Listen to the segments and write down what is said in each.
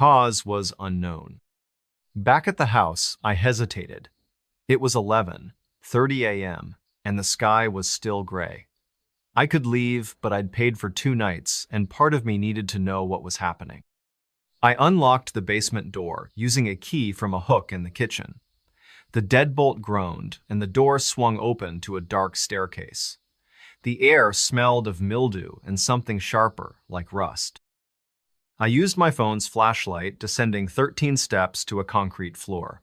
Cause was unknown. Back at the house, I hesitated. It was 11:30 a.m., and the sky was still gray. I could leave, but I'd paid for 2 nights, and part of me needed to know what was happening. I unlocked the basement door, using a key from a hook in the kitchen. The deadbolt groaned, and the door swung open to a dark staircase. The air smelled of mildew and something sharper, like rust. I used my phone's flashlight, descending 13 steps to a concrete floor.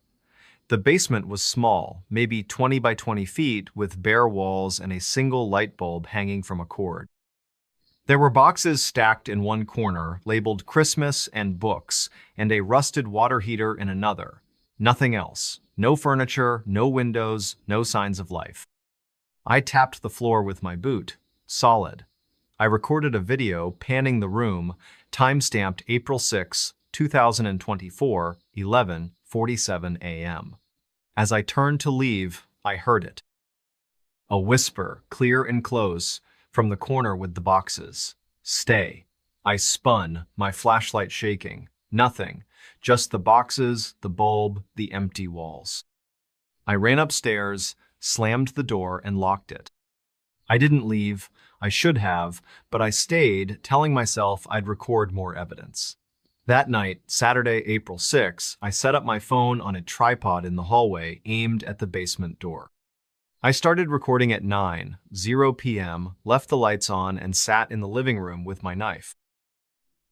The basement was small, maybe 20 by 20 feet, with bare walls and a single light bulb hanging from a cord. There were boxes stacked in one corner, labeled Christmas and books, and a rusted water heater in another. Nothing else. No furniture, no windows, no signs of life. I tapped the floor with my boot. Solid. I recorded a video panning the room, time-stamped April 6, 2024, 11:47 a.m. As I turned to leave, I heard it. A whisper, clear and close, from the corner with the boxes. Stay. I spun, my flashlight shaking. Nothing. Just the boxes, the bulb, the empty walls. I ran upstairs, slammed the door, and locked it. I didn't leave. I should have, but I stayed, telling myself I'd record more evidence. That night, Saturday, April 6, I set up my phone on a tripod in the hallway aimed at the basement door. I started recording at 9:00 p.m., left the lights on, and sat in the living room with my knife.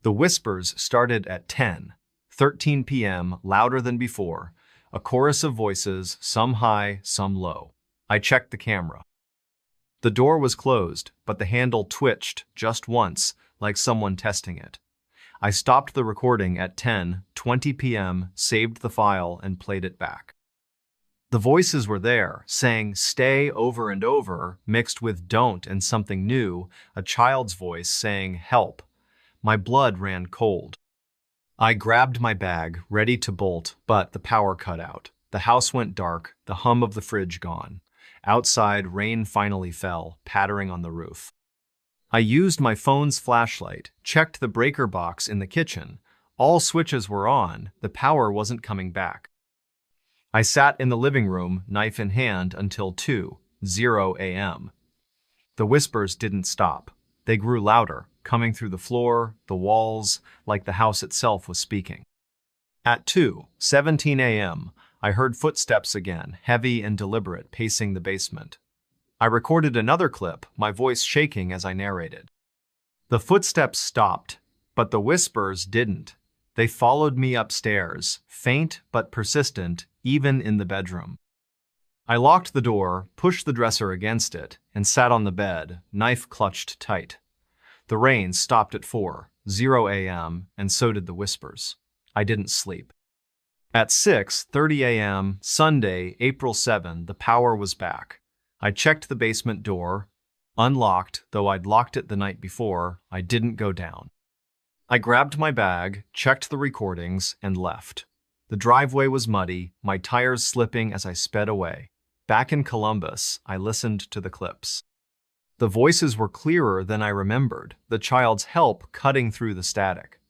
The whispers started at 10:13 p.m., louder than before, a chorus of voices, some high, some low. I checked the camera. The door was closed, but the handle twitched just once, like someone testing it. I stopped the recording at 10:20 p.m., saved the file, and played it back. The voices were there, saying "stay" over and over, mixed with "don't" and something new, a child's voice saying "help." My blood ran cold. I grabbed my bag, ready to bolt, but the power cut out. The house went dark, the hum of the fridge gone. Outside, rain finally fell, pattering on the roof. I used my phone's flashlight, checked the breaker box in the kitchen. All switches were on, the power wasn't coming back. I sat in the living room, knife in hand, until 2:00 a.m. The whispers didn't stop. They grew louder, coming through the floor, the walls, like the house itself was speaking. At 2:17 a.m., I heard footsteps again, heavy and deliberate, pacing the basement. I recorded another clip, my voice shaking as I narrated. The footsteps stopped, but the whispers didn't. They followed me upstairs, faint but persistent, even in the bedroom. I locked the door, pushed the dresser against it, and sat on the bed, knife clutched tight. The rain stopped at 4:00 a.m., and so did the whispers. I didn't sleep. At 6:30 a.m., Sunday, April 7, the power was back. I checked the basement door, unlocked, though I'd locked it the night before. I didn't go down. I grabbed my bag, checked the recordings, and left. The driveway was muddy, my tires slipping as I sped away. Back in Columbus, I listened to the clips. The voices were clearer than I remembered, the child's help cutting through the static.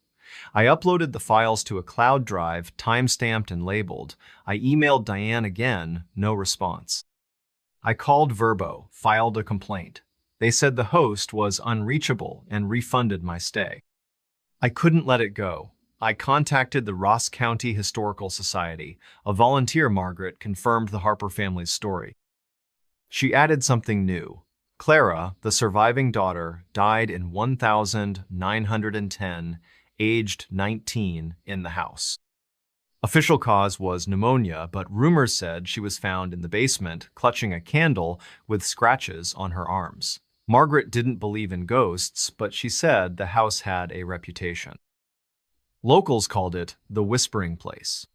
I uploaded the files to a cloud drive, time-stamped and labeled. I emailed Diane again, no response. I called Verbo, filed a complaint. They said the host was unreachable and refunded my stay. I couldn't let it go. I contacted the Ross County Historical Society. A volunteer, Margaret, confirmed the Harper family's story. She added something new. Clara, the surviving daughter, died in 1910, aged 19, in the house. Official cause was pneumonia, but rumors said she was found in the basement, clutching a candle with scratches on her arms. Margaret didn't believe in ghosts, but she said the house had a reputation. Locals called it the Whispering Place.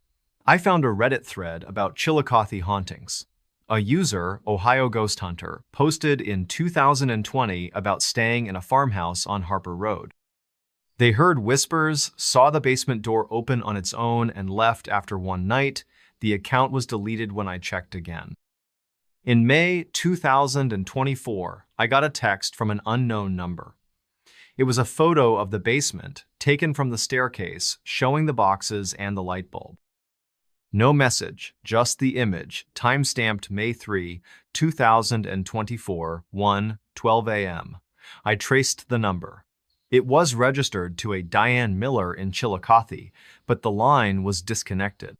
I found a Reddit thread about Chillicothe hauntings. A user, Ohio Ghost Hunter, posted in 2020 about staying in a farmhouse on Harper Road. They heard whispers, saw the basement door open on its own, and left after one night. The account was deleted when I checked again. In May 2024, I got a text from an unknown number. It was a photo of the basement, taken from the staircase, showing the boxes and the light bulb. No message, just the image, time-stamped May 3, 2024, 1:12 a.m. I traced the number. It was registered to a Diane Miller in Chillicothe, but the line was disconnected.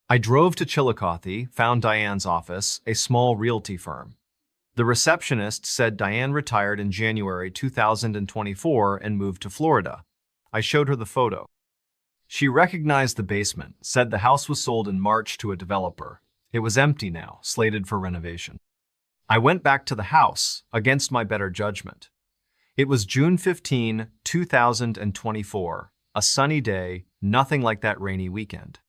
I drove to Chillicothe, found Diane's office, a small realty firm. The receptionist said Diane retired in January 2024 and moved to Florida. I showed her the photo. She recognized the basement, said the house was sold in March to a developer. It was empty now, slated for renovation. I went back to the house, against my better judgment. It was June 15, 2024, a sunny day, nothing like that rainy weekend.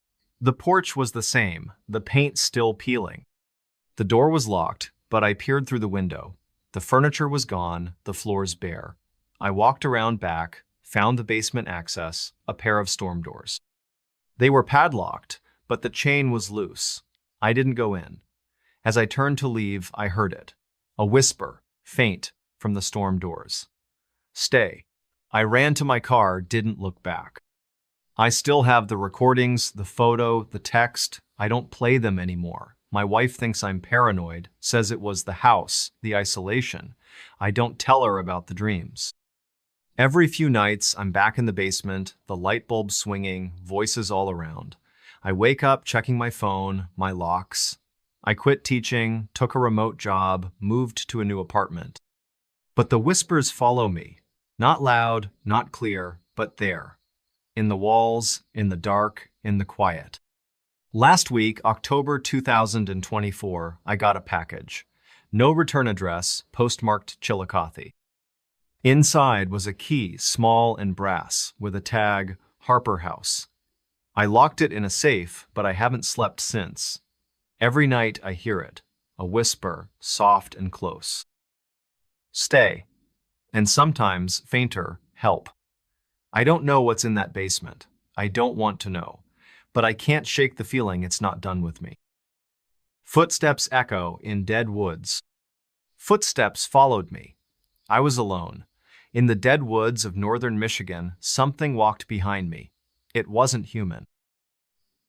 The porch was the same, the paint still peeling. The door was locked, but I peered through the window. The furniture was gone, the floors bare. I walked around back, found the basement access, a pair of storm doors. They were padlocked, but the chain was loose. I didn't go in. As I turned to leave, I heard it. A whisper, faint, from the storm doors. Stay. I ran to my car, didn't look back. I still have the recordings, the photo, the text. I don't play them anymore. My wife thinks I'm paranoid, says it was the house, the isolation. I don't tell her about the dreams. Every few nights, I'm back in the basement, the light bulb swinging, voices all around. I wake up checking my phone, my locks. I quit teaching, took a remote job, moved to a new apartment. But the whispers follow me. Not loud, not clear, but there. In the walls, in the dark, in the quiet. Last week, October 2024, I got a package. No return address, postmarked Chillicothe. Inside was a key, small and brass, with a tag, Harper House. I locked it in a safe, but I haven't slept since. Every night I hear it, a whisper, soft and close. Stay. And sometimes, fainter, help. I don't know what's in that basement. I don't want to know. But I can't shake the feeling it's not done with me. Footsteps echo in dead woods. Footsteps followed me. I was alone. In the dead woods of northern Michigan, something walked behind me. It wasn't human.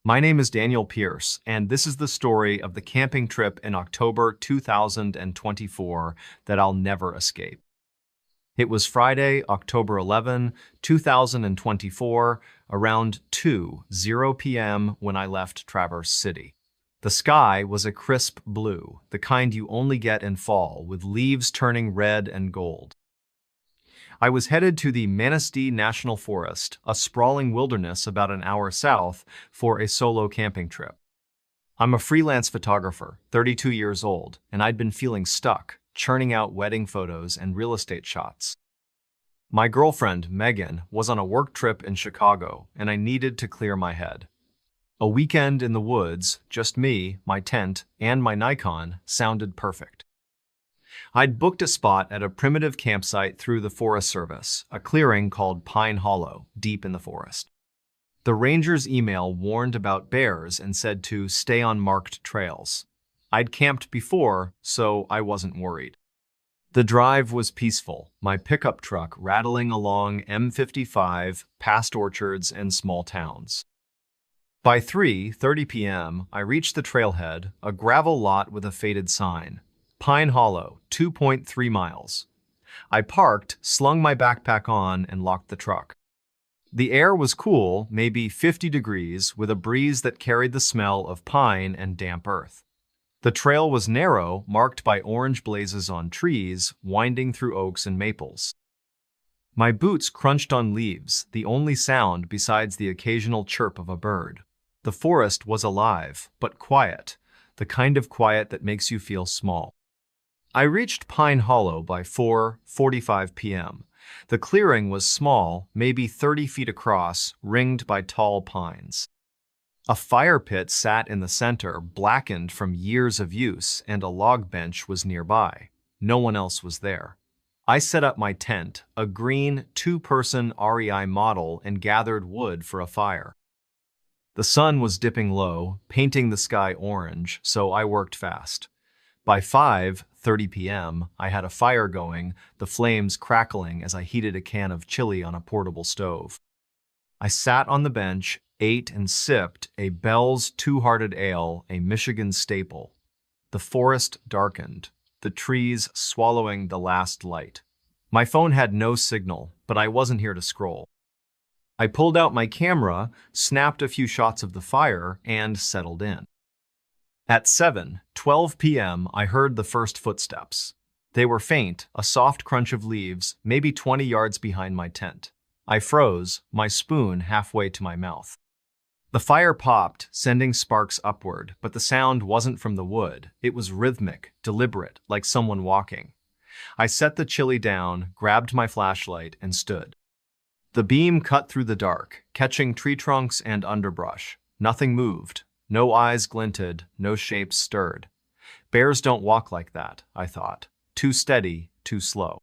My name is Daniel Pierce, and this is the story of the camping trip in October 2024 that I'll never escape. It was Friday, October 11, 2024, around 2:00 p.m. when I left Traverse City. The sky was a crisp blue, the kind you only get in fall, with leaves turning red and gold. I was headed to the Manistee National Forest, a sprawling wilderness about an hour south, for a solo camping trip. I'm a freelance photographer, 32 years old, and I'd been feeling stuck, churning out wedding photos and real estate shots. My girlfriend, Megan, was on a work trip in Chicago, and I needed to clear my head. A weekend in the woods, just me, my tent, and my Nikon, sounded perfect. I'd booked a spot at a primitive campsite through the Forest Service, a clearing called Pine Hollow, deep in the forest. The ranger's email warned about bears and said to stay on marked trails. I'd camped before, so I wasn't worried. The drive was peaceful, my pickup truck rattling along M55 past orchards and small towns. By 3:30 p.m., I reached the trailhead, a gravel lot with a faded sign. Pine Hollow, 2.3 miles. I parked, slung my backpack on, and locked the truck. The air was cool, maybe 50 degrees, with a breeze that carried the smell of pine and damp earth. The trail was narrow, marked by orange blazes on trees, winding through oaks and maples. My boots crunched on leaves, the only sound besides the occasional chirp of a bird. The forest was alive, but quiet, the kind of quiet that makes you feel small. I reached Pine Hollow by 4:45 p.m. The clearing was small, maybe 30 feet across, ringed by tall pines. A fire pit sat in the center, blackened from years of use, and a log bench was nearby. No one else was there. I set up my tent, a green, two-person REI model, and gathered wood for a fire. The sun was dipping low, painting the sky orange, so I worked fast. By 9:30 p.m., I had a fire going, the flames crackling as I heated a can of chili on a portable stove. I sat on the bench, ate and sipped a Bell's Two-Hearted Ale, a Michigan staple. The forest darkened, the trees swallowing the last light. My phone had no signal, but I wasn't here to scroll. I pulled out my camera, snapped a few shots of the fire, and settled in. At 7:12 p.m., I heard the first footsteps. They were faint, a soft crunch of leaves, maybe 20 yards behind my tent. I froze, my spoon halfway to my mouth. The fire popped, sending sparks upward, but the sound wasn't from the wood. It was rhythmic, deliberate, like someone walking. I set the chili down, grabbed my flashlight, and stood. The beam cut through the dark, catching tree trunks and underbrush. Nothing moved. No eyes glinted, no shapes stirred. Bears don't walk like that, I thought. Too steady, too slow.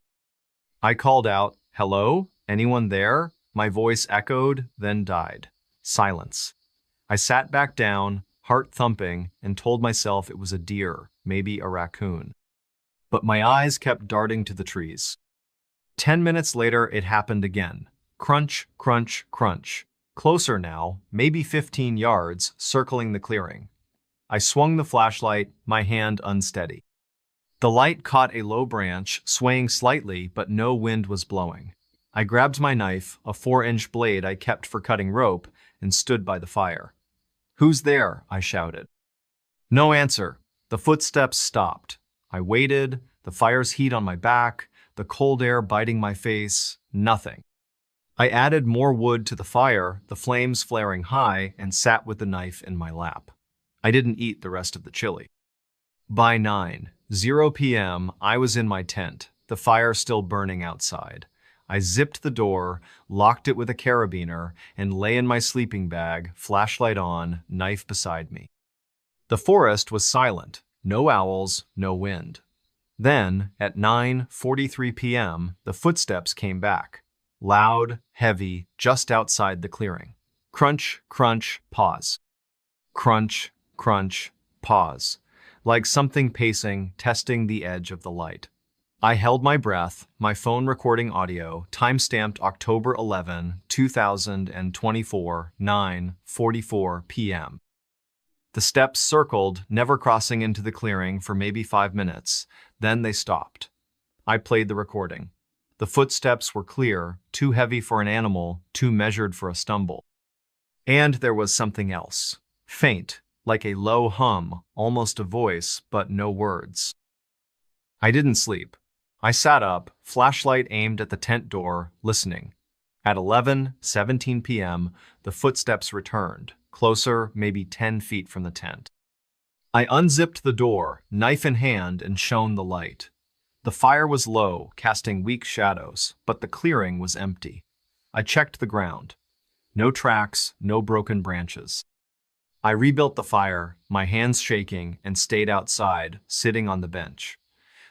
I called out, "Hello? Anyone there?" My voice echoed, then died. Silence. I sat back down, heart thumping, and told myself it was a deer, maybe a raccoon. But my eyes kept darting to the trees. 10 minutes later, it happened again. Crunch, crunch, crunch. Closer now, maybe 15 yards, circling the clearing. I swung the flashlight, my hand unsteady. The light caught a low branch, swaying slightly, but no wind was blowing. I grabbed my knife, a 4-inch blade I kept for cutting rope, and stood by the fire. "Who's there?" I shouted. No answer. The footsteps stopped. I waited, the fire's heat on my back, the cold air biting my face, nothing. I added more wood to the fire, the flames flaring high, and sat with the knife in my lap. I didn't eat the rest of the chili. By 9:00 p.m., I was in my tent, the fire still burning outside. I zipped the door, locked it with a carabiner, and lay in my sleeping bag, flashlight on, knife beside me. The forest was silent, no owls, no wind. Then, at 9:43 p.m., the footsteps came back. Loud, heavy, just outside the clearing. Crunch, crunch, pause. Crunch, crunch, pause. Like something pacing, testing the edge of the light. I held my breath, my phone recording audio, time-stamped October 11, 2024, 9:44 p.m. The steps circled, never crossing into the clearing for maybe 5 minutes. Then they stopped. I played the recording. The footsteps were clear, too heavy for an animal, too measured for a stumble. And there was something else. Faint, like a low hum, almost a voice, but no words. I didn't sleep. I sat up, flashlight aimed at the tent door, listening. At 11:17 p.m., the footsteps returned, closer, maybe 10 feet from the tent. I unzipped the door, knife in hand, and shone the light. The fire was low, casting weak shadows, but the clearing was empty. I checked the ground. No tracks, no broken branches. I rebuilt the fire, my hands shaking, and stayed outside, sitting on the bench.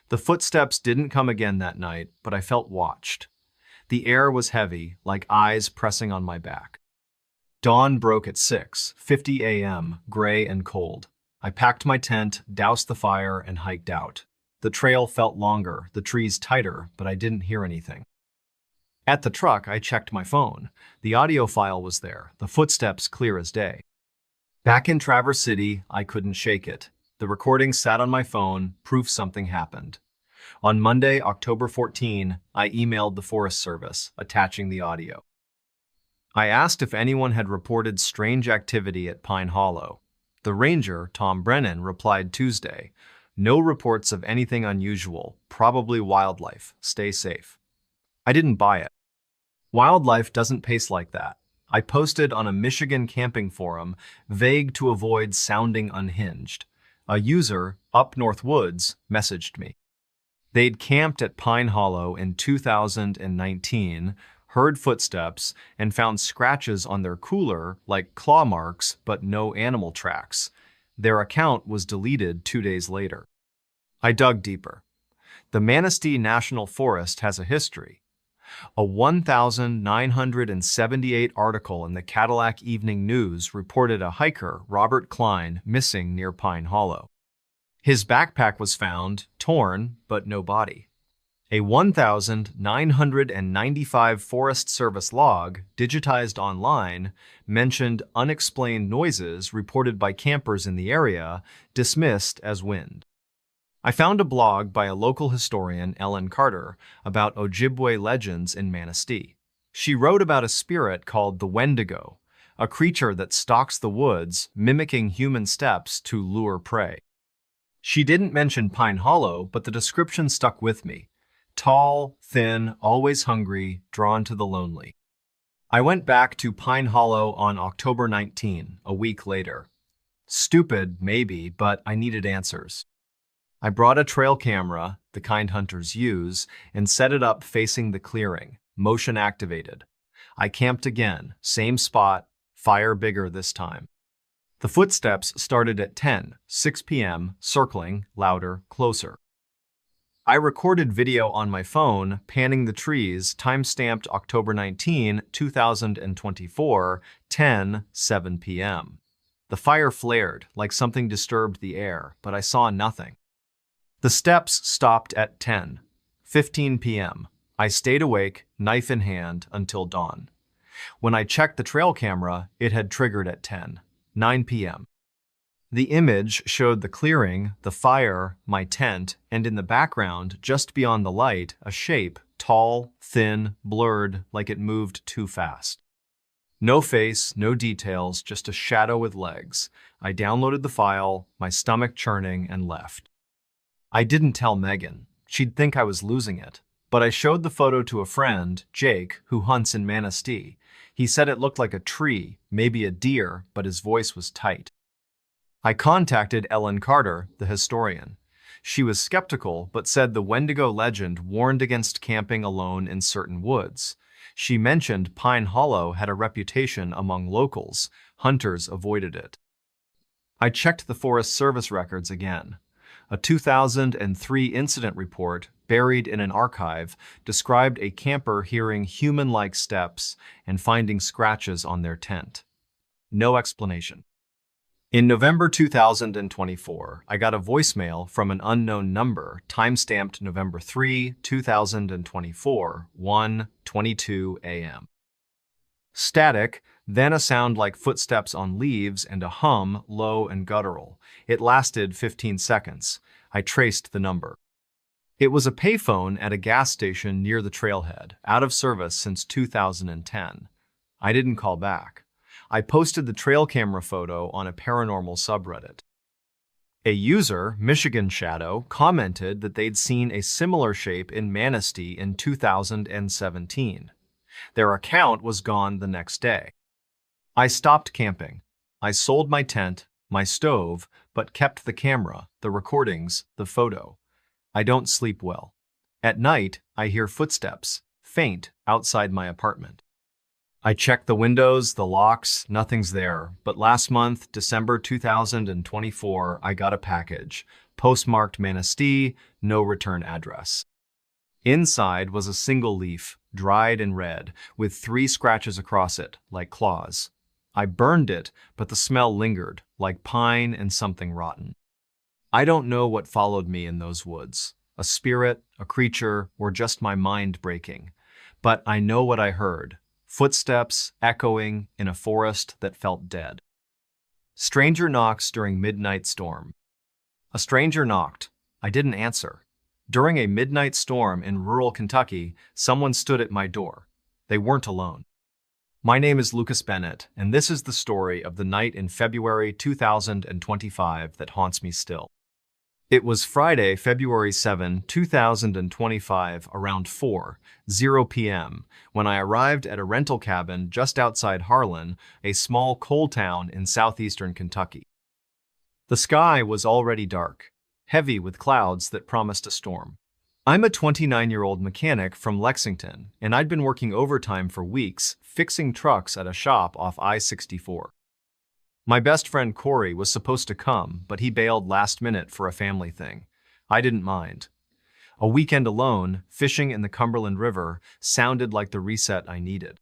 The footsteps didn't come again that night, but I felt watched. The air was heavy, like eyes pressing on my back. Dawn broke at 6:50 a.m., gray and cold. I packed my tent, doused the fire, and hiked out. The trail felt longer, the trees tighter, but I didn't hear anything. At the truck, I checked my phone. The audio file was there, the footsteps clear as day. Back in Traverse City, I couldn't shake it. The recording sat on my phone, proof something happened. On Monday, October 14, I emailed the Forest Service, attaching the audio. I asked if anyone had reported strange activity at Pine Hollow. The ranger, Tom Brennan, replied Tuesday, "No reports of anything unusual, probably wildlife. Stay safe." I didn't buy it. Wildlife doesn't pace like that. I posted on a Michigan camping forum, vague to avoid sounding unhinged. A user, Up North Woods, messaged me. They'd camped at Pine Hollow in 2019, heard footsteps, and found scratches on their cooler, like claw marks, but no animal tracks. Their account was deleted 2 days later. I dug deeper. The Manistee National Forest has a history. A 1978 article in the Cadillac Evening News reported a hiker, Robert Klein, missing near Pine Hollow. His backpack was found, torn, but no body. A 1,995 Forest Service log, digitized online, mentioned unexplained noises reported by campers in the area, dismissed as wind. I found a blog by a local historian, Ellen Carter, about Ojibwe legends in Manistee. She wrote about a spirit called the Wendigo, a creature that stalks the woods, mimicking human steps to lure prey. She didn't mention Pine Hollow, but the description stuck with me. Tall, thin, always hungry, drawn to the lonely. I went back to Pine Hollow on October 19, a week later. Stupid, maybe, but I needed answers. I brought a trail camera, the kind hunters use, and set it up facing the clearing, motion activated. I camped again, same spot, fire bigger this time. The footsteps started at 6 p.m., circling, louder, closer. I recorded video on my phone, panning the trees, time-stamped October 19, 2024, 7 p.m. The fire flared, like something disturbed the air, but I saw nothing. The steps stopped at 10:15 p.m. I stayed awake, knife in hand, until dawn. When I checked the trail camera, it had triggered at 9 p.m. The image showed the clearing, the fire, my tent, and in the background, just beyond the light, a shape, tall, thin, blurred, like it moved too fast. No face, no details, just a shadow with legs. I downloaded the file, my stomach churning, and left. I didn't tell Megan. She'd think I was losing it. But I showed the photo to a friend, Jake, who hunts in Manistee. He said it looked like a tree, maybe a deer, but his voice was tight. I contacted Ellen Carter, the historian. She was skeptical, but said the Wendigo legend warned against camping alone in certain woods. She mentioned Pine Hollow had a reputation among locals. Hunters avoided it. I checked the Forest Service records again. A 2003 incident report, buried in an archive, described a camper hearing human-like steps and finding scratches on their tent. No explanation. In November 2024, I got a voicemail from an unknown number, time-stamped November 3, 2024, 1:22 a.m. Static, then a sound like footsteps on leaves and a hum, low and guttural. It lasted 15 seconds. I traced the number. It was a payphone at a gas station near the trailhead, out of service since 2010. I didn't call back. I posted the trail camera photo on a paranormal subreddit. A user, Michigan Shadow, commented that they'd seen a similar shape in Manistee in 2017. Their account was gone the next day. I stopped camping. I sold my tent, my stove, but kept the camera, the recordings, the photo. I don't sleep well. At night, I hear footsteps, faint, outside my apartment. I check the windows, the locks, nothing's there. But last month, December 2024, I got a package, postmarked Manistee, no return address. Inside was a single leaf, dried and red, with 3 scratches across it, like claws. I burned it, but the smell lingered, like pine and something rotten. I don't know what followed me in those woods, a spirit, a creature, or just my mind breaking. But I know what I heard. Footsteps echoing in a forest that felt dead. Stranger knocks during midnight storm. A stranger knocked. I didn't answer. During a midnight storm in rural Kentucky, someone stood at my door. They weren't alone. My name is Lucas Bennett, and this is the story of the night in February 2025 that haunts me still. It was Friday, February 7, 2025, around 4:00 p.m., when I arrived at a rental cabin just outside Harlan, a small coal town in southeastern Kentucky. The sky was already dark, heavy with clouds that promised a storm. I'm a 29-year-old mechanic from Lexington, and I'd been working overtime for weeks fixing trucks at a shop off I-64. My best friend Corey was supposed to come, but he bailed last minute for a family thing. I didn't mind. A weekend alone, fishing in the Cumberland River, sounded like the reset I needed.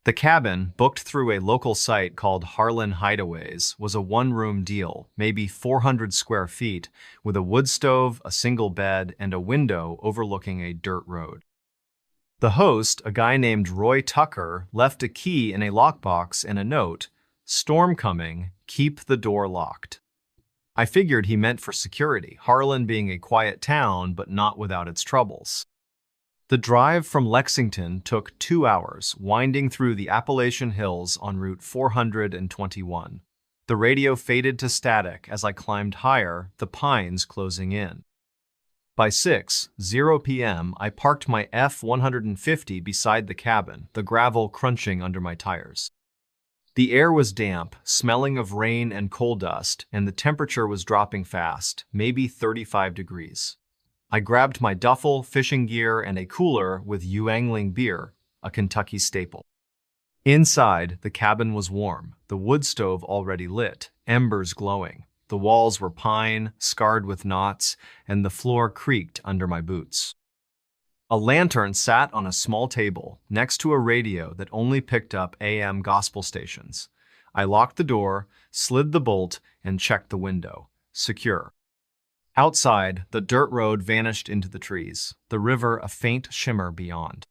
The cabin, booked through a local site called Harlan Hideaways, was a one-room deal, maybe 400 square feet, with a wood stove, a single bed, and a window overlooking a dirt road. The host, a guy named Roy Tucker, left a key in a lockbox and a note, "Storm coming, keep the door locked." I figured he meant for security, Harlan being a quiet town but not without its troubles. The drive from Lexington took 2 hours, winding through the Appalachian Hills on Route 421. The radio faded to static as I climbed higher, the pines closing in. By 6:00 p.m., I parked my F-150 beside the cabin, the gravel crunching under my tires. The air was damp, smelling of rain and coal dust, and the temperature was dropping fast, maybe 35 degrees. I grabbed my duffel, fishing gear, and a cooler with Yuengling beer, a Kentucky staple. Inside, the cabin was warm, the wood stove already lit, embers glowing. The walls were pine, scarred with knots, and the floor creaked under my boots. A lantern sat on a small table next to a radio that only picked up AM gospel stations. I locked the door, slid the bolt, and checked the window. Secure. Outside, the dirt road vanished into the trees, the river a faint shimmer beyond.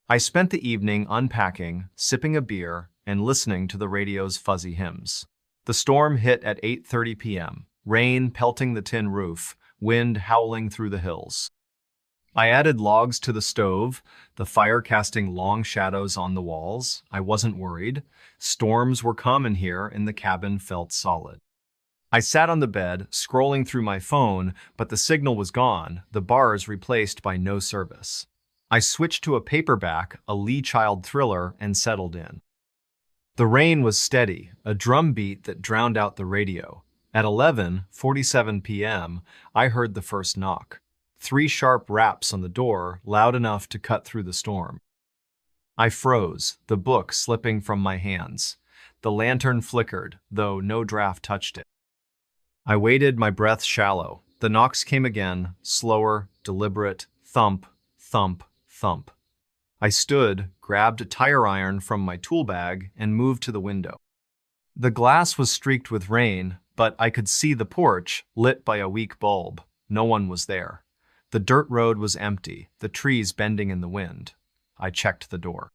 I spent the evening unpacking, sipping a beer, and listening to the radio's fuzzy hymns. The storm hit at 8:30 p.m., rain pelting the tin roof, wind howling through the hills. I added logs to the stove, the fire casting long shadows on the walls. I wasn't worried. Storms were common here, and the cabin felt solid. I sat on the bed, scrolling through my phone, but the signal was gone, the bars replaced by no service. I switched to a paperback, a Lee Child thriller, and settled in. The rain was steady, a drum beat that drowned out the radio. At 11:47 p.m., I heard the first knock. 3 sharp raps on the door, loud enough to cut through the storm. I froze, the book slipping from my hands. The lantern flickered, though no draft touched it. I waited, my breath shallow. The knocks came again, slower, deliberate, thump, thump, thump. I stood, grabbed a tire iron from my tool bag, and moved to the window. The glass was streaked with rain, but I could see the porch, lit by a weak bulb. No one was there. The dirt road was empty, the trees bending in the wind. I checked the door.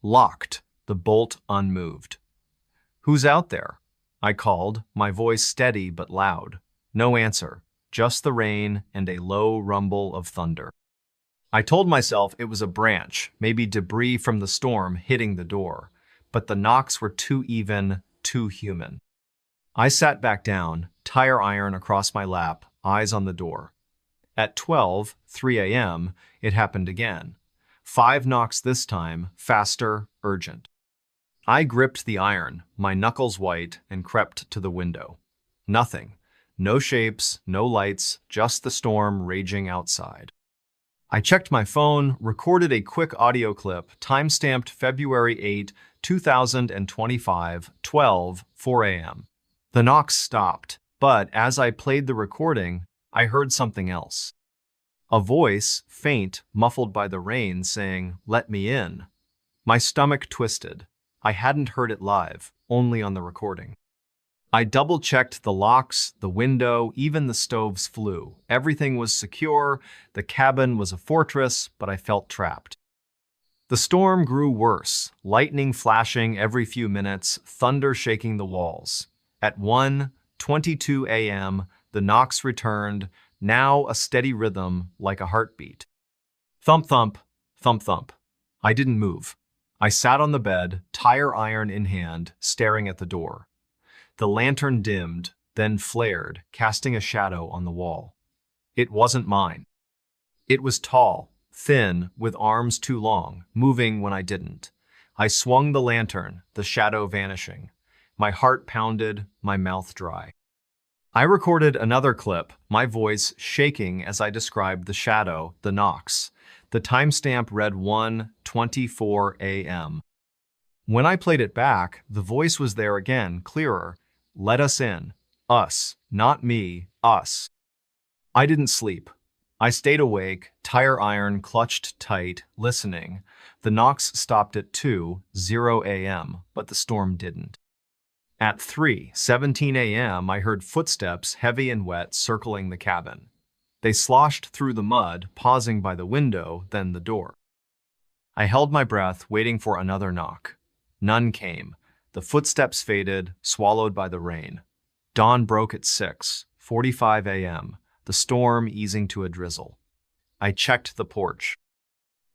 Locked, the bolt unmoved. "Who's out there?" I called, my voice steady but loud. No answer, just the rain and a low rumble of thunder. I told myself it was a branch, maybe debris from the storm hitting the door, but the knocks were too even, too human. I sat back down, tire iron across my lap, eyes on the door. At 12:03 a.m., it happened again. 5 knocks this time, faster, urgent. I gripped the iron, my knuckles white, and crept to the window. Nothing. No shapes, no lights, just the storm raging outside. I checked my phone, recorded a quick audio clip, time-stamped February 8, 2025, 12:04 a.m. The knocks stopped, but as I played the recording, I heard something else. A voice, faint, muffled by the rain, saying, "Let me in." My stomach twisted. I hadn't heard it live, only on the recording. I double-checked the locks, the window, even the stove's flue. Everything was secure, the cabin was a fortress, but I felt trapped. The storm grew worse, lightning flashing every few minutes, thunder shaking the walls. At 1:22 a.m., the knocks returned, now a steady rhythm like a heartbeat. Thump, thump, thump, thump. I didn't move. I sat on the bed, tire iron in hand, staring at the door. The lantern dimmed, then flared, casting a shadow on the wall. It wasn't mine. It was tall, thin, with arms too long, moving when I didn't. I swung the lantern, the shadow vanishing. My heart pounded, my mouth dry. I recorded another clip, my voice shaking as I described the shadow, the knocks. The timestamp read 1:24 a.m. When I played it back, the voice was there again, clearer. "Let us in. Us. Not me. Us." I didn't sleep. I stayed awake, tire iron clutched tight, listening. The knocks stopped at 2:00 a.m., but the storm didn't. At 3:17 a.m., I heard footsteps, heavy and wet, circling the cabin. They sloshed through the mud, pausing by the window, then the door. I held my breath, waiting for another knock. None came. The footsteps faded, swallowed by the rain. Dawn broke at 6:45 a.m., the storm easing to a drizzle. I checked the porch.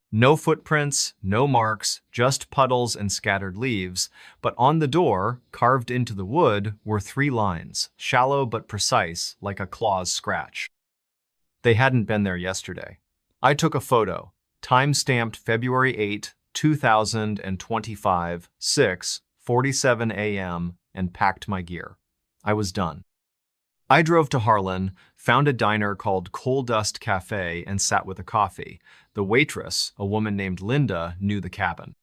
No footprints, no marks, just puddles and scattered leaves, but on the door, carved into the wood, were 3 lines, shallow but precise, like a claw's scratch. They hadn't been there yesterday. I took a photo, time-stamped February 8, 2025, 6:47 a.m., and packed my gear. I was done. I drove to Harlan, found a diner called Coal Dust Cafe, and sat with a coffee. The waitress, a woman named Linda, knew the cabin.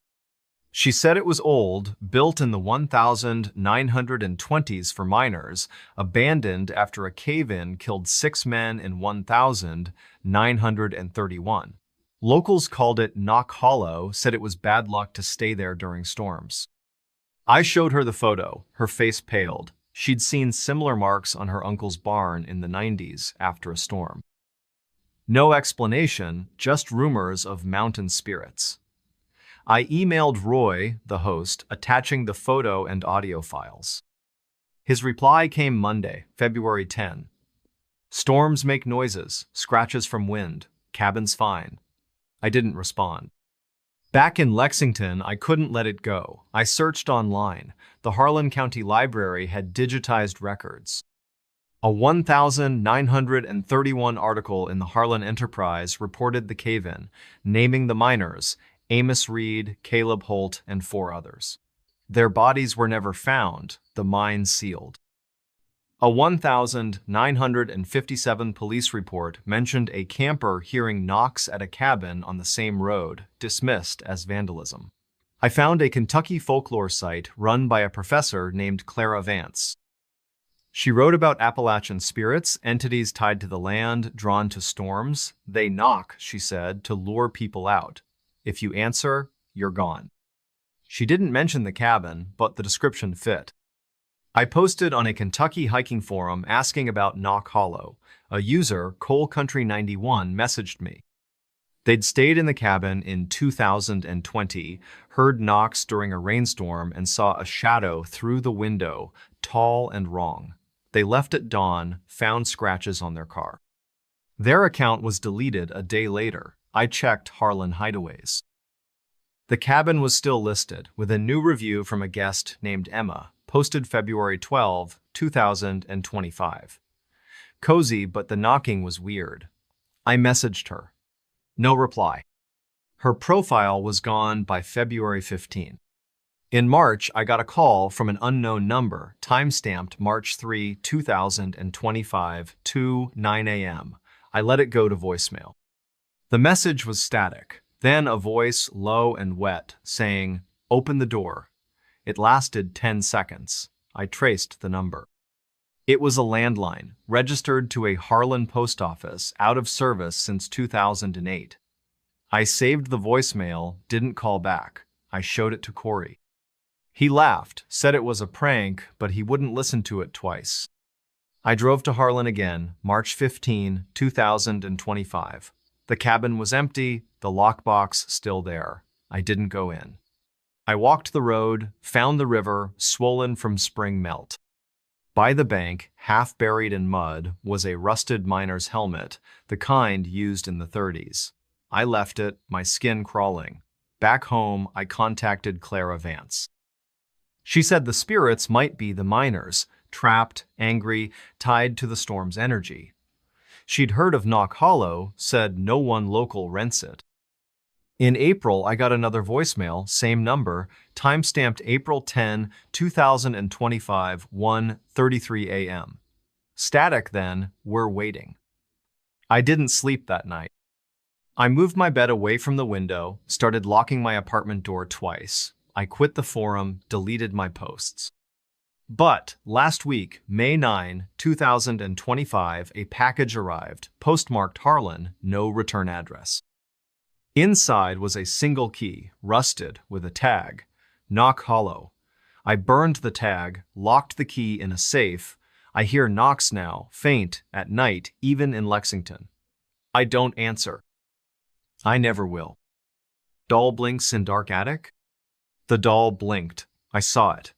She said it was old, built in the 1920s for miners, abandoned after a cave-in killed 6 men in 1931. Locals called it Knock Hollow, said it was bad luck to stay there during storms. I showed her the photo. Her face paled. She'd seen similar marks on her uncle's barn in the 90s after a storm. No explanation, just rumors of mountain spirits. I emailed Roy, the host, attaching the photo and audio files. His reply came Monday, February 10. Storms make noises, scratches from wind, cabin's fine. I didn't respond. Back in Lexington, I couldn't let it go. I searched online. The Harlan County Library had digitized records. A 1931 article in the Harlan Enterprise reported the cave-in, naming the miners, Amos Reed, Caleb Holt, and 4 others. Their bodies were never found, the mine sealed. A 1957 police report mentioned a camper hearing knocks at a cabin on the same road, dismissed as vandalism. I found a Kentucky folklore site run by a professor named Clara Vance. She wrote about Appalachian spirits, entities tied to the land, drawn to storms. They knock, she said, to lure people out. If you answer, you're gone. She didn't mention the cabin, but the description fit. I posted on a Kentucky hiking forum asking about Knock Hollow. A user, Coal Country 91, messaged me. They'd stayed in the cabin in 2020, heard knocks during a rainstorm, and saw a shadow through the window, tall and wrong. They left at dawn, found scratches on their car. Their account was deleted a day later. I checked Harlan Hideaways. The cabin was still listed, with a new review from a guest named Emma, posted February 12, 2025. Cozy, but the knocking was weird. I messaged her. No reply. Her profile was gone by February 15. In March, I got a call from an unknown number, time-stamped March 3, 2025, 2:09 a.m. I let it go to voicemail. The message was static, then a voice, low and wet, saying, "Open the door." It lasted 10 seconds. I traced the number. It was a landline, registered to a Harlan post office, out of service since 2008. I saved the voicemail, didn't call back. I showed it to Corey. He laughed, said it was a prank, but he wouldn't listen to it twice. I drove to Harlan again, March 15, 2025. The cabin was empty, the lockbox still there. I didn't go in. I walked the road, found the river, swollen from spring melt. By the bank, half buried in mud, was a rusted miner's helmet, the kind used in the 30s. I left it, my skin crawling. Back home, I contacted Clara Vance. She said the spirits might be the miners, trapped, angry, tied to the storm's energy. She'd heard of Knock Hollow, said no one local rents it. In April, I got another voicemail, same number, time-stamped April 10, 2025, 1:33 a.m. Static then, we're waiting. I didn't sleep that night. I moved my bed away from the window, started locking my apartment door twice. I quit the forum, deleted my posts. But last week, May 9, 2025, a package arrived, postmarked Harlan, no return address. Inside was a single key, rusted, with a tag, knock hollow. I burned the tag, locked the key in a safe. I hear knocks now, faint, at night, even in Lexington. I don't answer. I never will. Doll blinks in dark attic? The doll blinked. I saw it.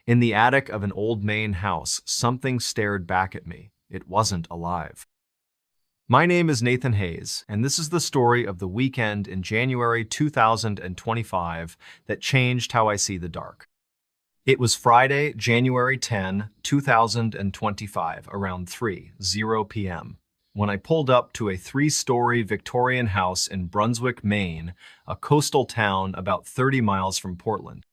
In the attic of an old Maine house, something stared back at me. It wasn't alive. My name is Nathan Hayes, and this is the story of the weekend in January 2025 that changed how I see the dark. It was Friday, January 10, 2025, around 3:00 p.m., when I pulled up to a 3-story Victorian house in Brunswick, Maine, a coastal town about 30 miles from Portland.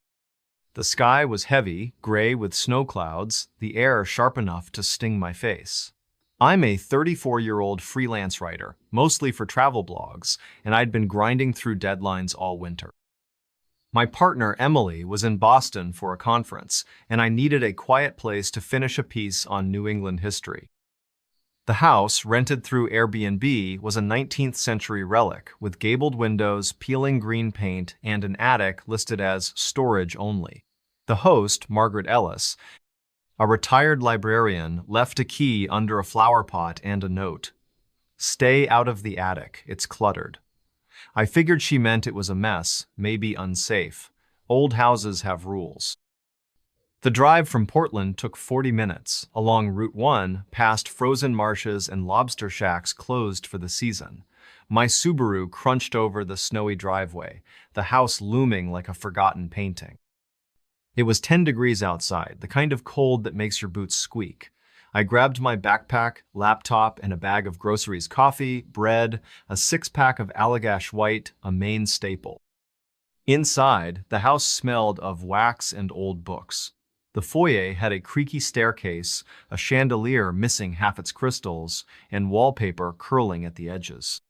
The sky was heavy, gray with snow clouds, the air sharp enough to sting my face. I'm a 34-year-old freelance writer, mostly for travel blogs, and I'd been grinding through deadlines all winter. My partner, Emily, was in Boston for a conference, and I needed a quiet place to finish a piece on New England history. The house, rented through Airbnb, was a 19th century relic, with gabled windows, peeling green paint, and an attic listed as storage only. The host, Margaret Ellis, a retired librarian, left a key under a flower pot and a note. "Stay out of the attic, it's cluttered." I figured she meant it was a mess, maybe unsafe. Old houses have rules. The drive from Portland took 40 minutes, along Route 1, past frozen marshes and lobster shacks closed for the season. My Subaru crunched over the snowy driveway, the house looming like a forgotten painting. It was 10 degrees outside, the kind of cold that makes your boots squeak. I grabbed my backpack, laptop, and a bag of groceries: coffee, bread, a 6-pack of Allagash White, a Maine staple. Inside, the house smelled of wax and old books. The foyer had a creaky staircase, a chandelier missing half its crystals, and wallpaper curling at the edges.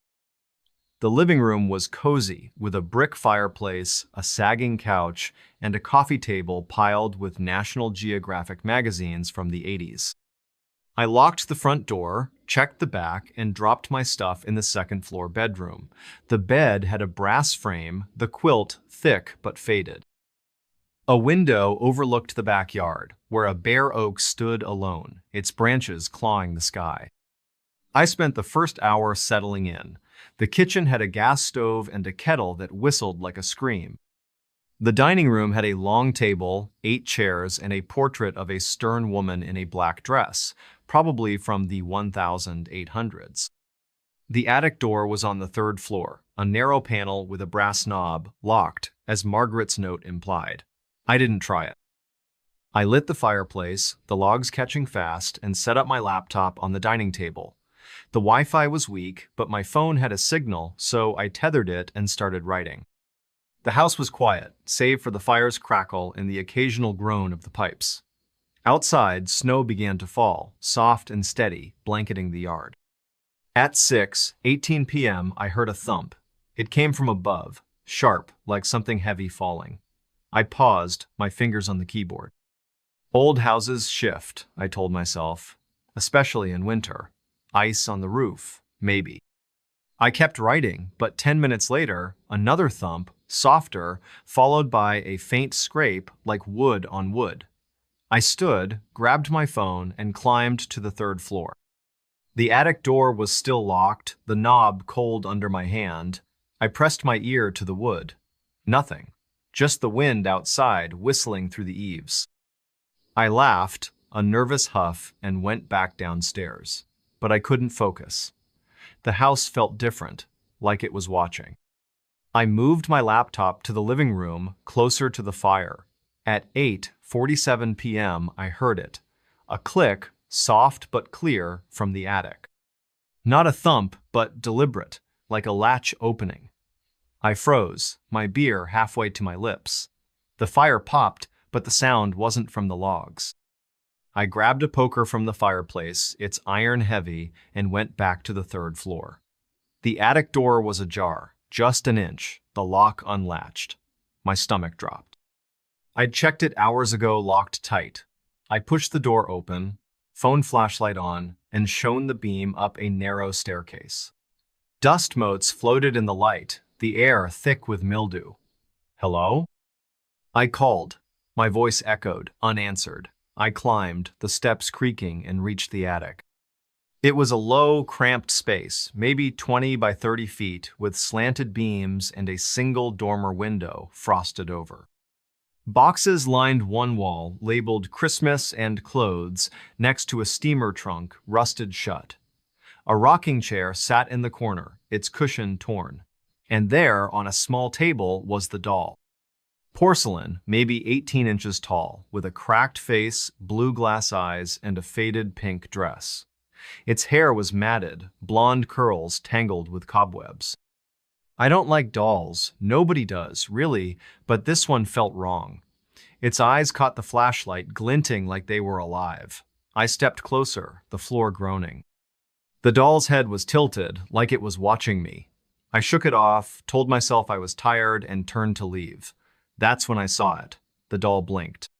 The living room was cozy, with a brick fireplace, a sagging couch, and a coffee table piled with National Geographic magazines from the 80s. I locked the front door, checked the back, and dropped my stuff in the second-floor bedroom. The bed had a brass frame, the quilt thick but faded. A window overlooked the backyard, where a bare oak stood alone, its branches clawing the sky. I spent the first hour settling in. The kitchen had a gas stove and a kettle that whistled like a scream. The dining room had a long table, 8 chairs, and a portrait of a stern woman in a black dress, probably from the 1800s. The attic door was on the 3rd floor, a narrow panel with a brass knob, locked, as Margaret's note implied. I didn't try it. I lit the fireplace, the logs catching fast, and set up my laptop on the dining table. The Wi-Fi was weak, but my phone had a signal, so I tethered it and started writing. The house was quiet, save for the fire's crackle and the occasional groan of the pipes. Outside, snow began to fall, soft and steady, blanketing the yard. At 6:18 p.m., I heard a thump. It came from above, sharp, like something heavy falling. I paused, my fingers on the keyboard. Old houses shift, I told myself, especially in winter. Ice on the roof, maybe. I kept writing, but 10 minutes later, another thump, softer, followed by a faint scrape like wood on wood. I stood, grabbed my phone, and climbed to the 3rd floor. The attic door was still locked, the knob cold under my hand. I pressed my ear to the wood. Nothing. Just the wind outside whistling through the eaves. I laughed, a nervous huff, and went back downstairs. But I couldn't focus. The house felt different, like it was watching. I moved my laptop to the living room, closer to the fire. At 8:47 p.m., I heard it. A click, soft but clear, from the attic. Not a thump, but deliberate, like a latch opening. I froze, my beer halfway to my lips. The fire popped, but the sound wasn't from the logs. I grabbed a poker from the fireplace, its iron heavy, and went back to the 3rd floor. The attic door was ajar, just an inch, the lock unlatched. My stomach dropped. I'd checked it hours ago, locked tight. I pushed the door open, phone flashlight on, and shone the beam up a narrow staircase. Dust motes floated in the light, the air thick with mildew. "Hello?" I called. My voice echoed, unanswered. I climbed, the steps creaking, and reached the attic. It was a low, cramped space, maybe 20 by 30 feet, with slanted beams and a single dormer window frosted over. Boxes lined one wall, labeled Christmas and clothes, next to a steamer trunk, rusted shut. A rocking chair sat in the corner, its cushion torn. And there, on a small table, was the doll. Porcelain, maybe 18 inches tall, with a cracked face, blue glass eyes, and a faded pink dress. Its hair was matted, blonde curls tangled with cobwebs. I don't like dolls, nobody does, really, but this one felt wrong. Its eyes caught the flashlight, glinting like they were alive. I stepped closer, the floor groaning. The doll's head was tilted, like it was watching me. I shook it off, told myself I was tired, and turned to leave. That's when I saw it. The doll blinked.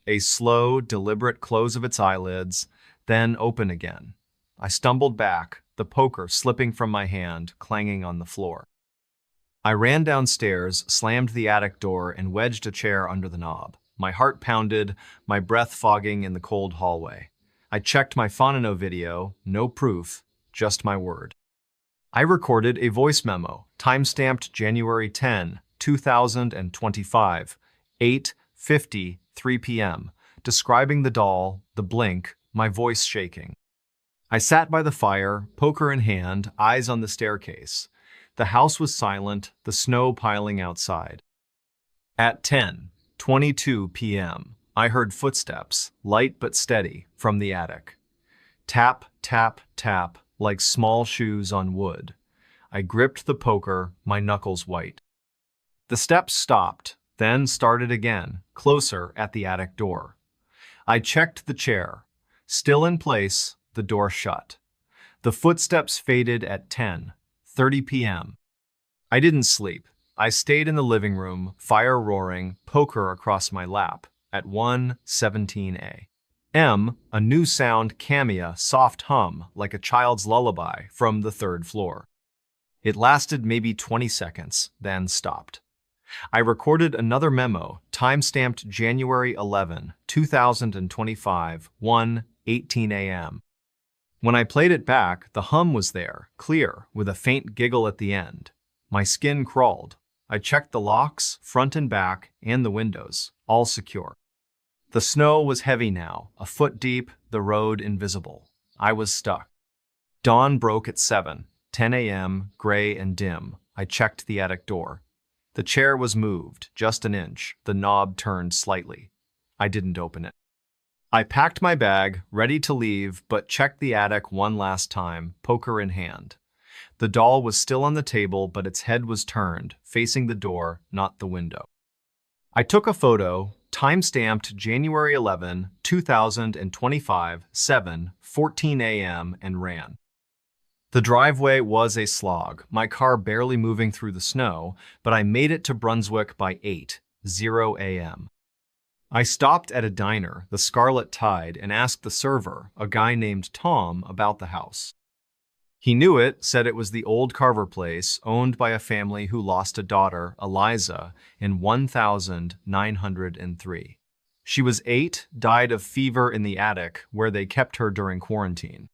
A slow, deliberate close of its eyelids, then open again. I stumbled back, the poker slipping from my hand, clanging on the floor. I ran downstairs, slammed the attic door, and wedged a chair under the knob. My heart pounded, my breath fogging in the cold hallway. I checked my Phonono video, no proof, just my word. I recorded a voice memo, time-stamped January 10, 2025, 8:50, 3 p.m., describing the doll, the blink, my voice shaking. I sat by the fire, poker in hand, eyes on the staircase. The house was silent, the snow piling outside. At 10:22 p.m., I heard footsteps, light but steady, from the attic. Tap, tap, tap, like small shoes on wood. I gripped the poker, my knuckles white. The steps stopped, then started again, closer at the attic door. I checked the chair. Still in place, the door shut. The footsteps faded at 10:30 p.m. I didn't sleep. I stayed in the living room, fire roaring, poker across my lap, at 1:17 a.m. A new sound came, a soft hum, like a child's lullaby, from the third floor. It lasted maybe 20 seconds, then stopped. I recorded another memo, time-stamped January 11, 2025, 1:18 a.m. When I played it back, the hum was there, clear, with a faint giggle at the end. My skin crawled. I checked the locks, front and back, and the windows, all secure. The snow was heavy now, a foot deep, the road invisible. I was stuck. Dawn broke at 7:10 a.m., gray and dim. I checked the attic door. The chair was moved, just an inch, the knob turned slightly. I didn't open it. I packed my bag, ready to leave, but checked the attic one last time, poker in hand. The doll was still on the table, but its head was turned, facing the door, not the window. I took a photo, time-stamped January 11, 2025, 7:14 a.m., and ran. The driveway was a slog, my car barely moving through the snow, but I made it to Brunswick by 8:00 a.m. I stopped at a diner, the Scarlet Tide, and asked the server, a guy named Tom, about the house. He knew it, said it was the old Carver place, owned by a family who lost a daughter, Eliza, in 1903. She was 8, died of fever in the attic, where they kept her during quarantine.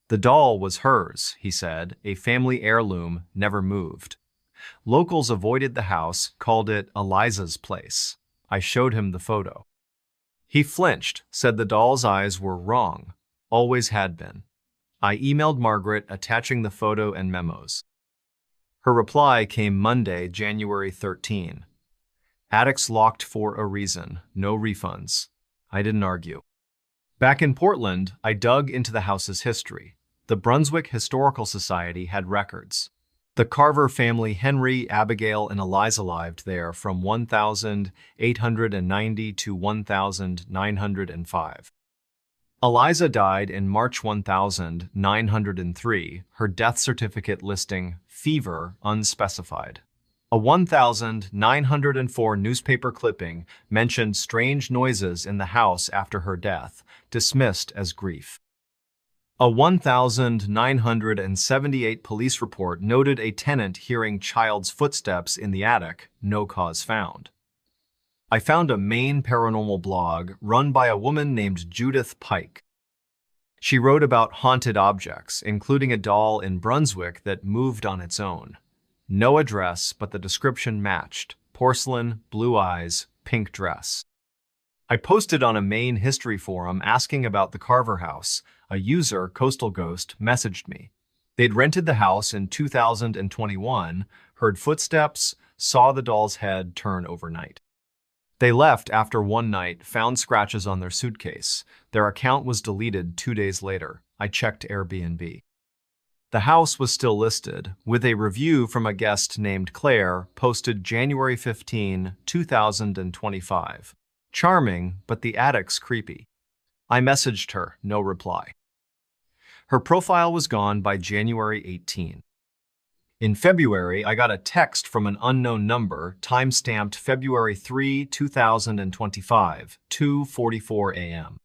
The doll was hers, he said, a family heirloom, never moved. Locals avoided the house, called it Eliza's place. I showed him the photo. He flinched, said the doll's eyes were wrong, always had been. I emailed Margaret, attaching the photo and memos. Her reply came Monday, January 13. Attics locked for a reason, no refunds. I didn't argue. Back in Portland, I dug into the house's history. The Brunswick Historical Society had records. The Carver family, Henry, Abigail, and Eliza, lived there from 1890 to 1905. Eliza died in March 1903, her death certificate listing fever unspecified. A 1904 newspaper clipping mentioned strange noises in the house after her death, dismissed as grief. A 1,978 police report noted a tenant hearing child's footsteps in the attic, no cause found. I found a Maine paranormal blog run by a woman named Judith Pike. She wrote about haunted objects, including a doll in Brunswick that moved on its own. No address, but the description matched: porcelain, blue eyes, pink dress. I posted on a Maine history forum asking about the Carver house. A user, Coastal Ghost, messaged me. They'd rented the house in 2021, heard footsteps, saw the doll's head turn overnight. They left after one night, found scratches on their suitcase. Their account was deleted 2 days later. I checked Airbnb. The house was still listed, with a review from a guest named Claire posted January 15, 2025. Charming, but the attic's creepy. I messaged her, no reply. Her profile was gone by January 18. In February, I got a text from an unknown number, time-stamped February 3, 2025, 2:44 a.m.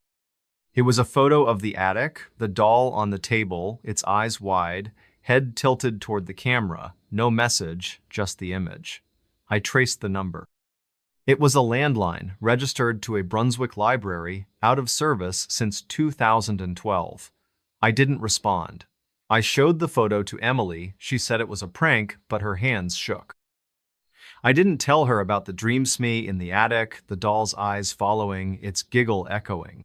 It was a photo of the attic, the doll on the table, its eyes wide, head tilted toward the camera, no message, just the image. I traced the number. It was a landline, registered to a Brunswick library, out of service since 2012. I didn't respond. I showed the photo to Emily. She said it was a prank, but her hands shook. I didn't tell her about the dreamsme in the attic, the doll's eyes following, its giggle echoing.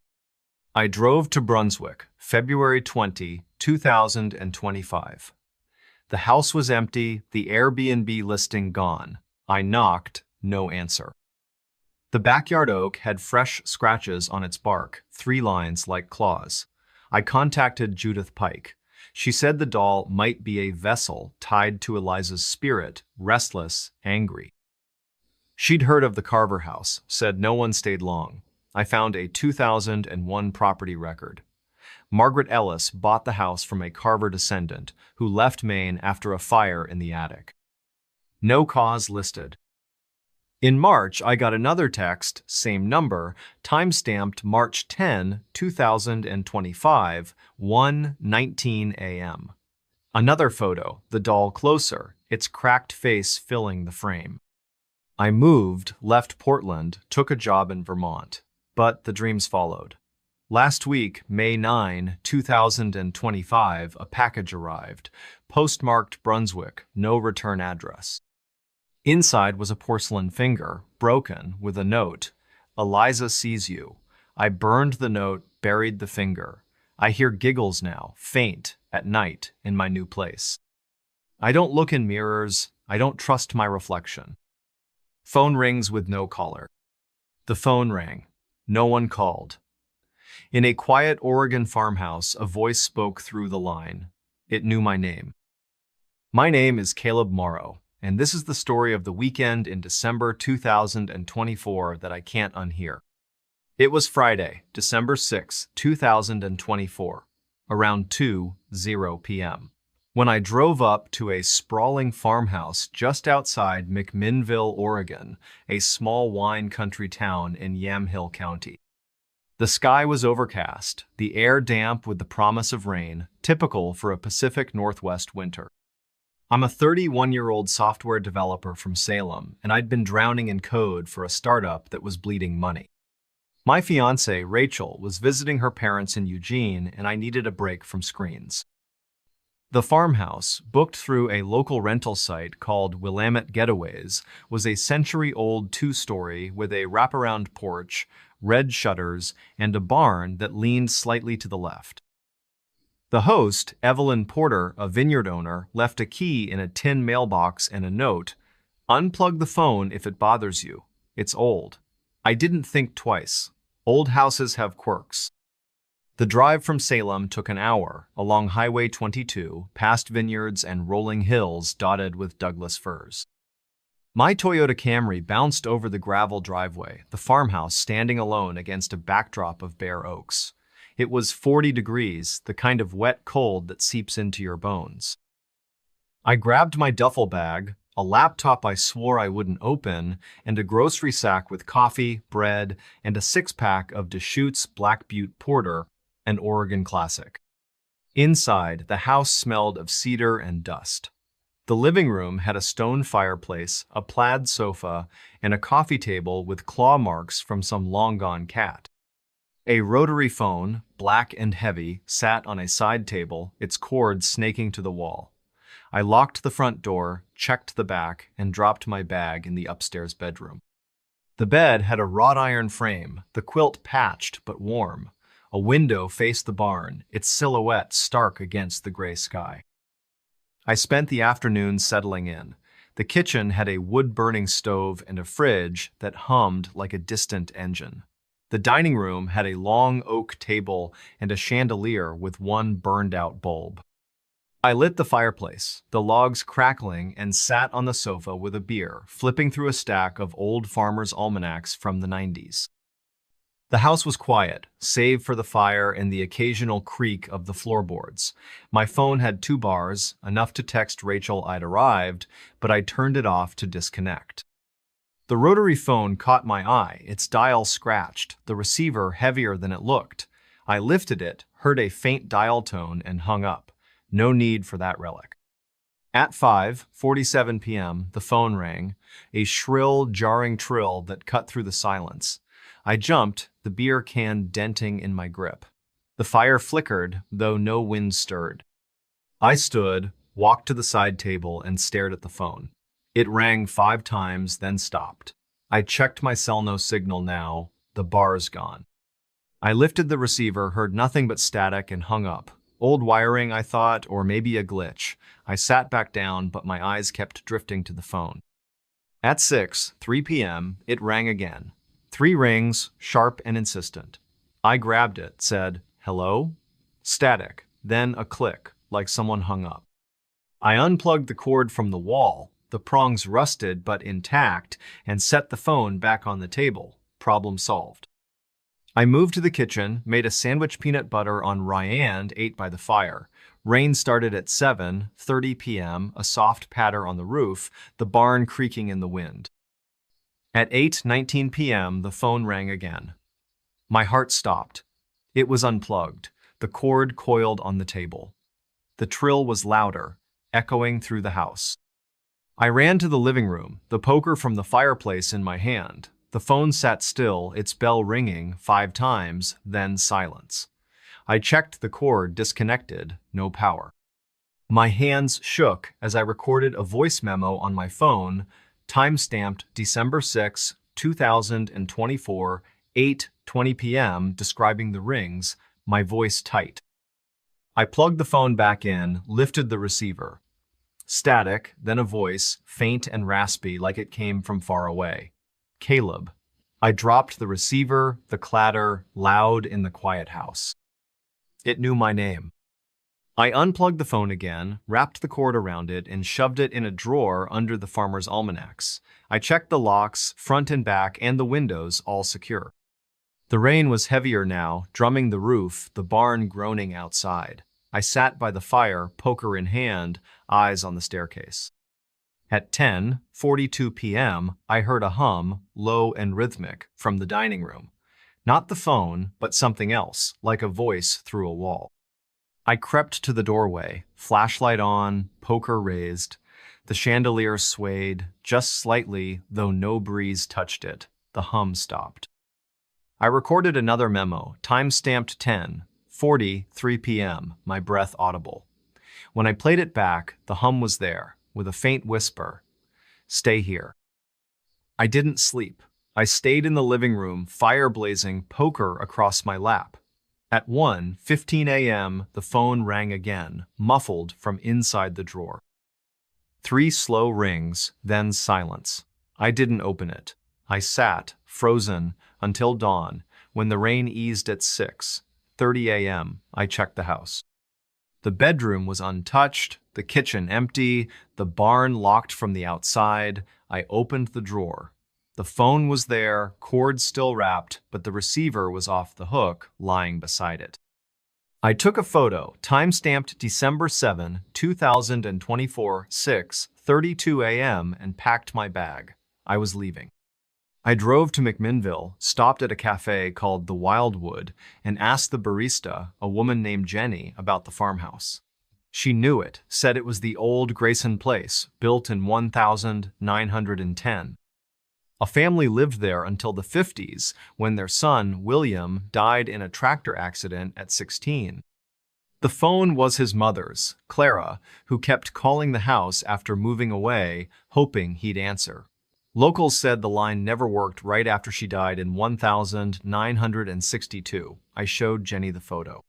I drove to Brunswick, February 20, 2025. The house was empty, the Airbnb listing gone. I knocked, no answer. The backyard oak had fresh scratches on its bark, 3 lines like claws. I contacted Judith Pike. She said the doll might be a vessel tied to Eliza's spirit, restless, angry. She'd heard of the Carver house, said no one stayed long. I found a 2001 property record. Margaret Ellis bought the house from a Carver descendant who left Maine after a fire in the attic. No cause listed. In March, I got another text, same number, time-stamped March 10, 2025, 1:19 a.m. Another photo, the doll closer, its cracked face filling the frame. I moved, left Portland, took a job in Vermont. But the dreams followed. Last week, May 9, 2025, a package arrived, postmarked Brunswick, no return address. Inside was a porcelain finger, broken, with a note. Eliza sees you. I burned the note, buried the finger. I hear giggles now, faint, at night, in my new place. I don't look in mirrors. I don't trust my reflection. Phone rings with no caller. The phone rang. No one called. In a quiet Oregon farmhouse, a voice spoke through the line. It knew my name. My name is Caleb Morrow, and this is the story of the weekend in December 2024 that I can't unhear. It was Friday, December 6, 2024, around 2:00 p.m., when I drove up to a sprawling farmhouse just outside McMinnville, Oregon, a small wine country town in Yamhill County. The sky was overcast, the air damp with the promise of rain, typical for a Pacific Northwest winter. I'm a 31-year-old software developer from Salem, and I'd been drowning in code for a startup that was bleeding money. My fiancée, Rachel, was visiting her parents in Eugene, and I needed a break from screens. The farmhouse, booked through a local rental site called Willamette Getaways, was a century-old 2-story with a wraparound porch, red shutters, and a barn that leaned slightly to the left. The host, Evelyn Porter, a vineyard owner, left a key in a tin mailbox and a note. Unplug the phone if it bothers you. It's old. I didn't think twice. Old houses have quirks. The drive from Salem took an hour, along Highway 22, past vineyards and rolling hills dotted with Douglas firs. My Toyota Camry bounced over the gravel driveway, the farmhouse standing alone against a backdrop of bare oaks. It was 40 degrees, the kind of wet cold that seeps into your bones. I grabbed my duffel bag, a laptop I swore I wouldn't open, and a grocery sack with coffee, bread, and a 6-pack of Deschutes Black Butte Porter, an Oregon classic. Inside, the house smelled of cedar and dust. The living room had a stone fireplace, a plaid sofa, and a coffee table with claw marks from some long-gone cat. A rotary phone, black and heavy, sat on a side table, its cord snaking to the wall. I locked the front door, checked the back, and dropped my bag in the upstairs bedroom. The bed had a wrought iron frame, the quilt patched but warm. A window faced the barn, its silhouette stark against the gray sky. I spent the afternoon settling in. The kitchen had a wood-burning stove and a fridge that hummed like a distant engine. The dining room had a long oak table and a chandelier with one burned-out bulb. I lit the fireplace, the logs crackling, and sat on the sofa with a beer, flipping through a stack of old farmers' almanacs from the 90s. The house was quiet, save for the fire and the occasional creak of the floorboards. My phone had 2 bars, enough to text Rachel I'd arrived, but I turned it off to disconnect. The rotary phone caught my eye, its dial scratched, the receiver heavier than it looked. I lifted it, heard a faint dial tone, and hung up. No need for that relic. At 5:47 p.m., the phone rang, a shrill, jarring trill that cut through the silence. I jumped, the beer can denting in my grip. The fire flickered, though no wind stirred. I stood, walked to the side table, and stared at the phone. It rang 5 times, then stopped. I checked my cell no signal now, the bar's gone. I lifted the receiver, heard nothing but static, and hung up. Old wiring, I thought, or maybe a glitch. I sat back down, but my eyes kept drifting to the phone. At 3 p.m., it rang again. 3 rings, sharp and insistent. I grabbed it, said, "Hello?" Static, then a click, like someone hung up. I unplugged the cord from the wall, the prongs rusted but intact, and set the phone back on the table. Problem solved. I moved to the kitchen, made a sandwich peanut butter on rye and ate by the fire. Rain started at 7:30 p.m., a soft patter on the roof, the barn creaking in the wind. At 8:19 p.m., the phone rang again. My heart stopped. It was unplugged, the cord coiled on the table. The trill was louder, echoing through the house. I ran to the living room, the poker from the fireplace in my hand. The phone sat still, its bell ringing 5 times, then silence. I checked the cord, disconnected, no power. My hands shook as I recorded a voice memo on my phone, time-stamped December 6, 2024, 8:20 p.m., describing the rings, my voice tight. I plugged the phone back in, lifted the receiver. Static, then a voice, faint and raspy like it came from far away. Caleb. I dropped the receiver, the clatter, loud in the quiet house. It knew my name. I unplugged the phone again, wrapped the cord around it, and shoved it in a drawer under the farmer's almanacs. I checked the locks, front and back, and the windows, all secure. The rain was heavier now, drumming the roof, the barn groaning outside. I sat by the fire, poker in hand, eyes on the staircase. At 10:42 p.m., I heard a hum, low and rhythmic, from the dining room. Not the phone, but something else, like a voice through a wall. I crept to the doorway, flashlight on, poker raised. The chandelier swayed, just slightly, though no breeze touched it. The hum stopped. I recorded another memo, time-stamped 10:43 p.m., my breath audible. When I played it back, the hum was there, with a faint whisper, "Stay here." I didn't sleep. I stayed in the living room, fire blazing, poker across my lap. At 1:15 a.m., the phone rang again, muffled from inside the drawer. 3 slow rings, then silence. I didn't open it. I sat, frozen, until dawn. When the rain eased at 6:30 a.m., I checked the house. The bedroom was untouched, the kitchen empty, the barn locked from the outside. I opened the drawer. The phone was there, cord still wrapped, but the receiver was off the hook, lying beside it. I took a photo, time-stamped December 7, 2024, 6:32 a.m., and packed my bag. I was leaving. I drove to McMinnville, stopped at a cafe called the Wildwood, and asked the barista, a woman named Jenny, about the farmhouse. She knew it, said it was the old Grayson place, built in 1910. A family lived there until the 50s, when their son, William, died in a tractor accident at 16. The phone was his mother's, Clara, who kept calling the house after moving away, hoping he'd answer. Locals said the line never worked right after she died in 1962. I showed Jenny the photo.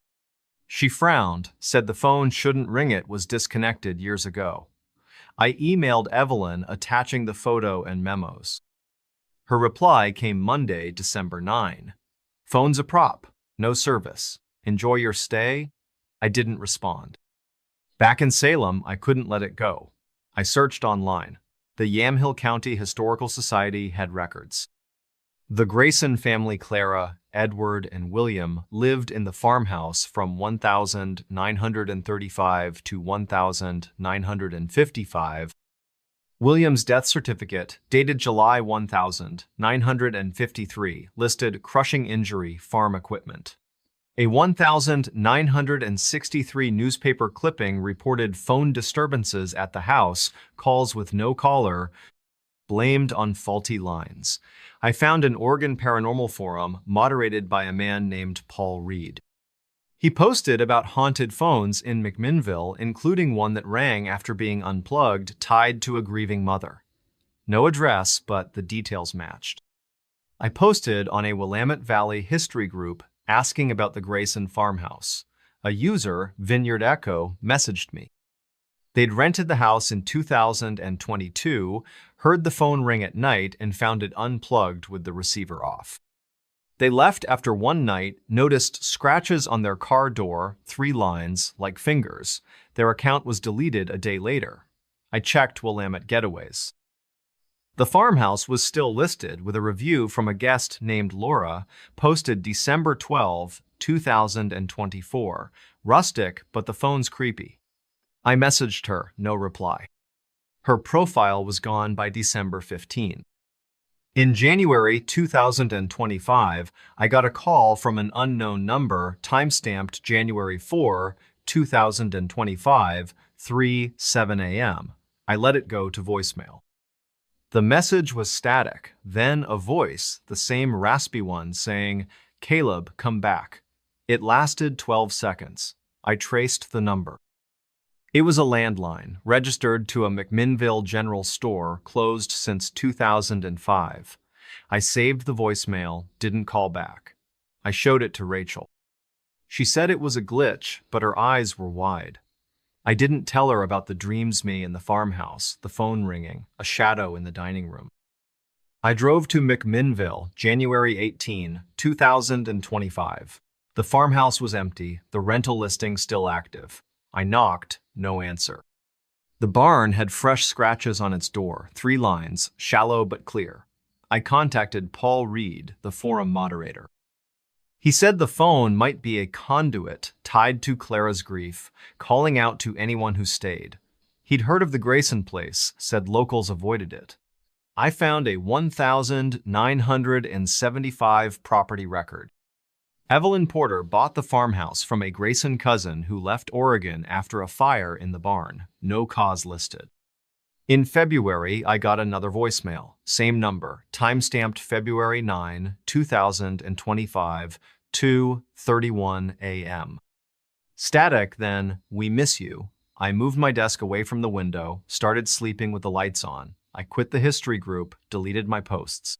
She frowned, said the phone shouldn't ring, it was disconnected years ago. I emailed Evelyn attaching the photo and memos. Her reply came Monday, December 9. Phone's a prop, no service. Enjoy your stay? I didn't respond. Back in Salem, I couldn't let it go. I searched online. The Yamhill County Historical Society had records. The Grayson family, Clara, Edward, and William, lived in the farmhouse from 1935 to 1955. William's death certificate, dated July 1953, listed crushing injury, farm equipment. A 1963 newspaper clipping reported phone disturbances at the house, calls with no caller, blamed on faulty lines. I found an Oregon paranormal forum moderated by a man named Paul Reed. He posted about haunted phones in McMinnville, including one that rang after being unplugged, tied to a grieving mother. No address, but the details matched. I posted on a Willamette Valley history group asking about the Grayson farmhouse. A user, Vineyard Echo, messaged me. They'd rented the house in 2022, heard the phone ring at night, and found it unplugged with the receiver off. They left after one night, noticed scratches on their car door, 3 lines, like fingers. Their account was deleted a day later. I checked Willamette Getaways. The farmhouse was still listed, with a review from a guest named Laura, posted December 12, 2024. Rustic, but the phone's creepy. I messaged her, no reply. Her profile was gone by December 15. In January 2025, I got a call from an unknown number, timestamped January 4, 2025, 3:07 a.m. I let it go to voicemail. The message was static, then a voice, the same raspy one, saying, "Caleb, come back." It lasted 12 seconds. I traced the number. It was a landline, registered to a McMinnville general store, closed since 2005. I saved the voicemail, didn't call back. I showed it to Rachel. She said it was a glitch, but her eyes were wide. I didn't tell her about the dreams me in the farmhouse, the phone ringing, a shadow in the dining room. I drove to McMinnville, January 18, 2025. The farmhouse was empty, the rental listing still active. I knocked, no answer. The barn had fresh scratches on its door, 3 lines, shallow but clear. I contacted Paul Reed, the forum moderator. He said the phone might be a conduit tied to Clara's grief, calling out to anyone who stayed. He'd heard of the Grayson place, said locals avoided it. I found a 1975 property record. Evelyn Porter bought the farmhouse from a Grayson cousin who left Oregon after a fire in the barn, no cause listed. In February, I got another voicemail, same number, timestamped February 9, 2025, 2:31 a.m. Static, then, "We miss you." I moved my desk away from the window, started sleeping with the lights on. I quit the history group, deleted my posts.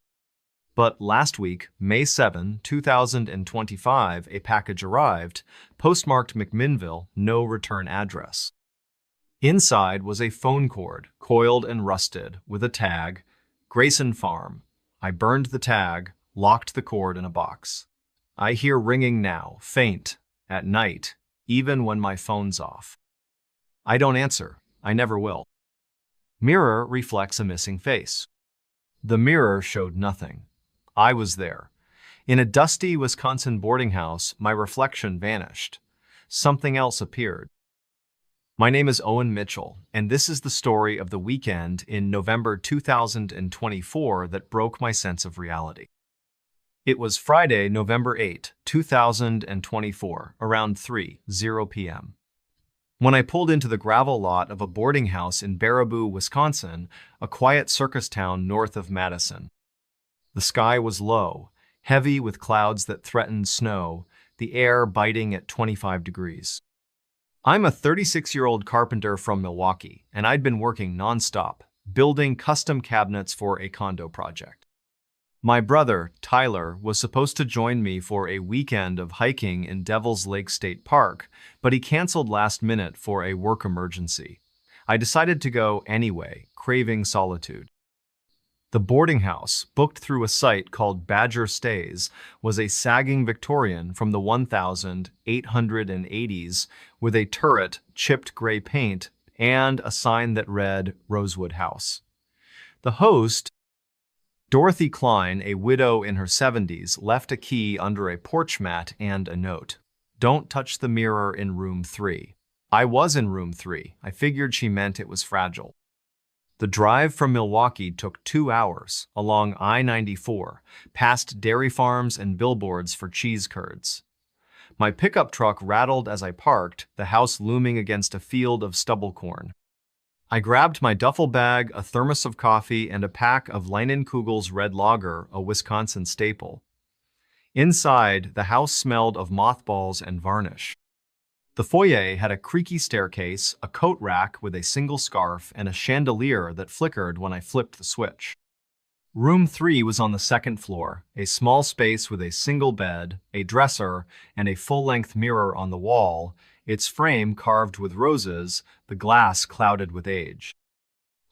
But last week, May 7, 2025, a package arrived, postmarked McMinnville, no return address. Inside was a phone cord, coiled and rusted, with a tag, Grayson Farm. I burned the tag, locked the cord in a box. I hear ringing now, faint, at night, even when my phone's off. I don't answer. I never will. Mirror reflects a missing face. The mirror showed nothing. I was there. In a dusty Wisconsin boarding house, my reflection vanished. Something else appeared. My name is Owen Mitchell, and this is the story of the weekend in November 2024 that broke my sense of reality. It was Friday, November 8, 2024, around 3:00 p.m. when I pulled into the gravel lot of a boarding house in Baraboo, Wisconsin, a quiet circus town north of Madison. The sky was low, heavy with clouds that threatened snow, the air biting at 25 degrees. I'm a 36-year-old carpenter from Milwaukee, and I'd been working nonstop, building custom cabinets for a condo project. My brother, Tyler, was supposed to join me for a weekend of hiking in Devil's Lake State Park, but he canceled last minute for a work emergency. I decided to go anyway, craving solitude. The boarding house, booked through a site called Badger Stays, was a sagging Victorian from the 1880s with a turret, chipped gray paint, and a sign that read Rosewood House. The host, Dorothy Klein, a widow in her 70s, left a key under a porch mat and a note. "Don't touch the mirror in room 3. I was in room 3. I figured she meant it was fragile. The drive from Milwaukee took 2 hours, along I-94, past dairy farms and billboards for cheese curds. My pickup truck rattled as I parked, the house looming against a field of stubble corn. I grabbed my duffel bag, a thermos of coffee, and a pack of Leinenkugel's Red Lager, a Wisconsin staple. Inside, the house smelled of mothballs and varnish. The foyer had a creaky staircase, a coat rack with a single scarf, and a chandelier that flickered when I flipped the switch. Room 3 was on the second floor, a small space with a single bed, a dresser, and a full-length mirror on the wall, its frame carved with roses, the glass clouded with age.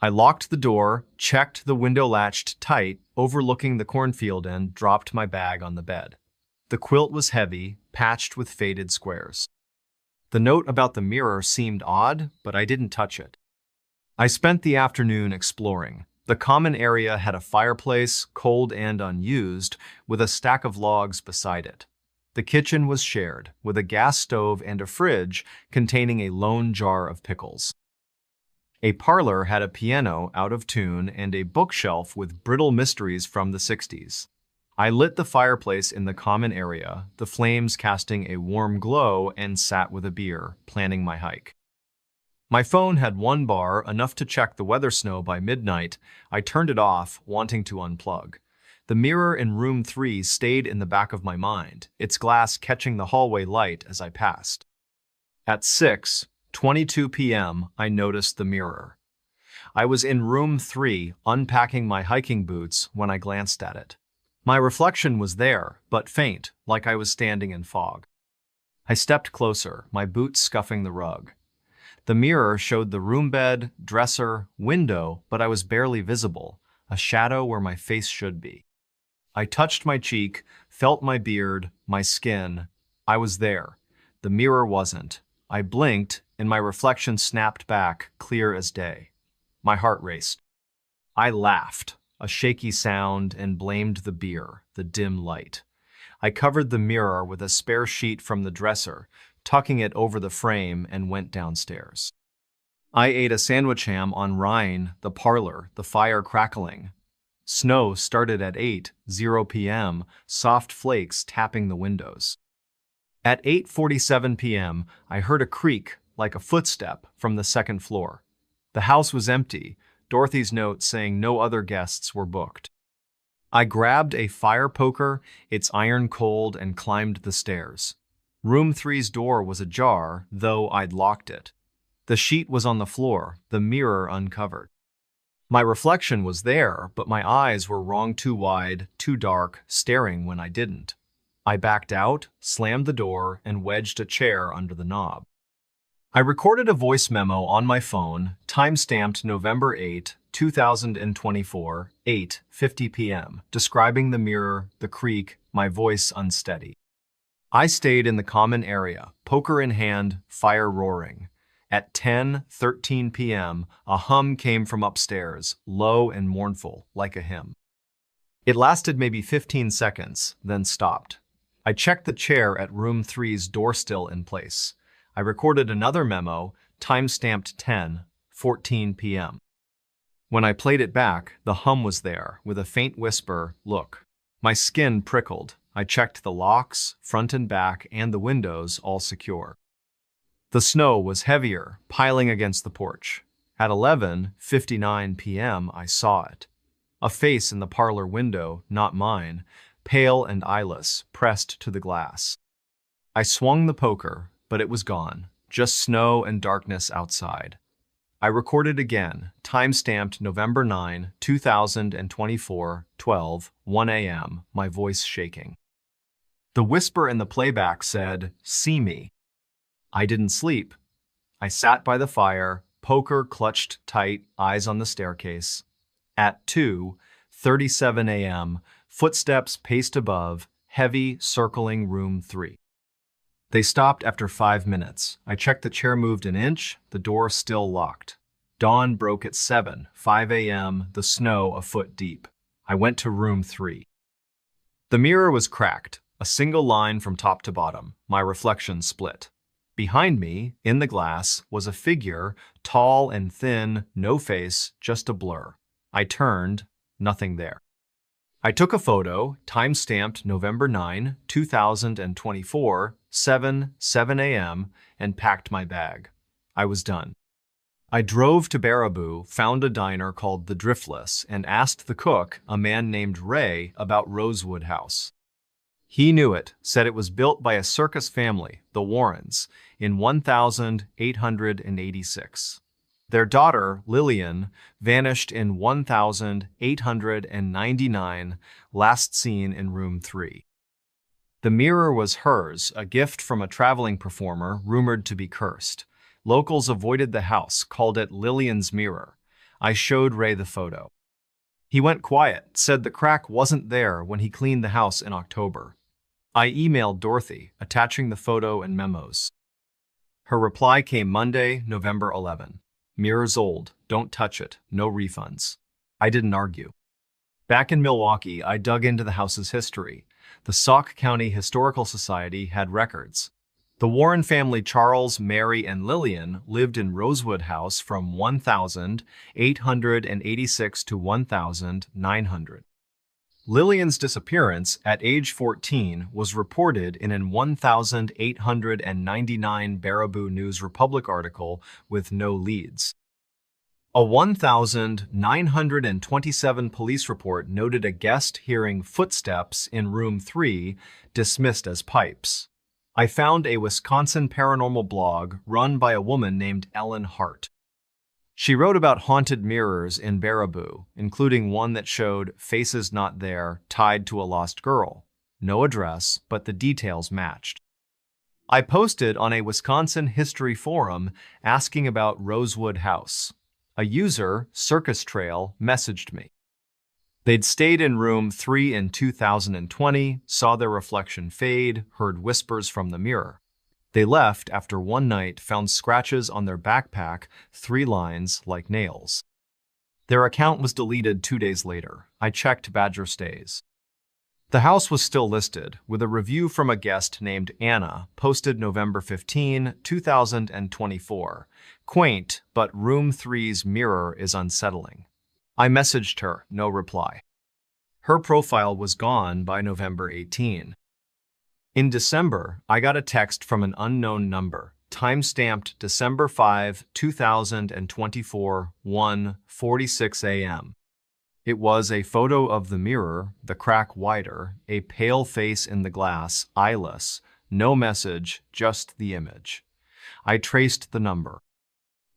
I locked the door, checked the window latched tight, overlooking the cornfield, and dropped my bag on the bed. The quilt was heavy, patched with faded squares. The note about the mirror seemed odd, but I didn't touch it. I spent the afternoon exploring. The common area had a fireplace, cold and unused, with a stack of logs beside it. The kitchen was shared, with a gas stove and a fridge containing a lone jar of pickles. A parlor had a piano out of tune and a bookshelf with brittle mysteries from the 60s. I lit the fireplace in the common area, the flames casting a warm glow, and sat with a beer, planning my hike. My phone had one bar, enough to check the weather snow by midnight. I turned it off, wanting to unplug. The mirror in room 3 stayed in the back of my mind, its glass catching the hallway light as I passed. At 6:22 p.m., I noticed the mirror. I was in room 3, unpacking my hiking boots, when I glanced at it. My reflection was there, but faint, like I was standing in fog. I stepped closer, my boots scuffing the rug. The mirror showed the room bed, dresser, window, but I was barely visible, a shadow where my face should be. I touched my cheek, felt my beard, my skin. I was there. The mirror wasn't. I blinked, and my reflection snapped back, clear as day. My heart raced. I laughed, a shaky sound, and blamed the beer, the dim light. I covered the mirror with a spare sheet from the dresser, tucking it over the frame, and went downstairs. I ate a sandwich ham on Rhine, the parlor, the fire crackling. Snow started at 8:00 p.m., soft flakes tapping the windows. At 8:47 p.m., I heard a creak, like a footstep, from the second floor. The house was empty, Dorothy's note saying no other guests were booked. I grabbed a fire poker, its iron cold, and climbed the stairs. Room 3's door was ajar, though I'd locked it. The sheet was on the floor, the mirror uncovered. My reflection was there, but my eyes were wrong, too wide, too dark, staring when I didn't. I backed out, slammed the door, and wedged a chair under the knob. I recorded a voice memo on my phone, time-stamped November 8, 2024, 8:50 p.m., describing the mirror, the creak, my voice unsteady. I stayed in the common area, poker in hand, fire roaring. At 10:13 p.m., a hum came from upstairs, low and mournful, like a hymn. It lasted maybe 15 seconds, then stopped. I checked the chair at room 3's door still in place. I recorded another memo, time-stamped 10:14 p.m. When I played it back, the hum was there, with a faint whisper, "Look." My skin prickled. I checked the locks, front and back, and the windows, all secure. The snow was heavier, piling against the porch. At 11:59 p.m., I saw it. A face in the parlor window, not mine, pale and eyeless, pressed to the glass. I swung the poker, but it was gone, just snow and darkness outside. I recorded again, time-stamped November 9, 2024, 12:01 a.m., my voice shaking. The whisper in the playback said, "See me." I didn't sleep. I sat by the fire, poker clutched tight, eyes on the staircase. At 2:37 a.m., footsteps paced above, heavy, circling room 3. They stopped after 5 minutes. I checked the chair moved an inch, the door still locked. Dawn broke at 7:05 a.m., the snow a foot deep. I went to room 3. The mirror was cracked, a single line from top to bottom, my reflection split. Behind me, in the glass, was a figure, tall and thin, no face, just a blur. I turned, nothing there. I took a photo, time-stamped November 9, 2024, 7:07 a.m., and packed my bag. I was done. I drove to Baraboo, found a diner called The Driftless, and asked the cook, a man named Ray, about Rosewood House. He knew it, said it was built by a circus family, the Warrens, in 1886. Their daughter, Lillian, vanished in 1899, last seen in room 3. The mirror was hers, a gift from a traveling performer rumored to be cursed. Locals avoided the house, called it Lillian's mirror. I showed Ray the photo. He went quiet, said the crack wasn't there when he cleaned the house in October. I emailed Dorothy, attaching the photo and memos. Her reply came Monday, November 11. "Mirror's old, don't touch it, no refunds." I didn't argue. Back in Milwaukee, I dug into the house's history. The Sauk County Historical Society had records. The Warren family, Charles, Mary, and Lillian, lived in Rosewood House from 1886 to 1900. Lillian's disappearance at age 14 was reported in an 1899 Baraboo News Republic article with no leads. A 1927 police report noted a guest hearing footsteps in room 3, dismissed as pipes. I found a Wisconsin paranormal blog run by a woman named Ellen Hart. She wrote about haunted mirrors in Baraboo, including one that showed faces not there tied to a lost girl. No address, but the details matched. I posted on a Wisconsin history forum asking about Rosewood House. A user, Circus Trail, messaged me. They'd stayed in room 3 in 2020, saw their reflection fade, heard whispers from the mirror. They left after one night, found scratches on their backpack, 3 lines like nails. Their account was deleted 2 days later. I checked Badger Stays. The house was still listed, with a review from a guest named Anna, posted November 15, 2024. "Quaint, but room 3's mirror is unsettling." I messaged her, no reply. Her profile was gone by November 18. In December, I got a text from an unknown number, time-stamped December 5, 2024, 1:46 a.m. It was a photo of the mirror, the crack wider, a pale face in the glass, eyeless, no message, just the image. I traced the number.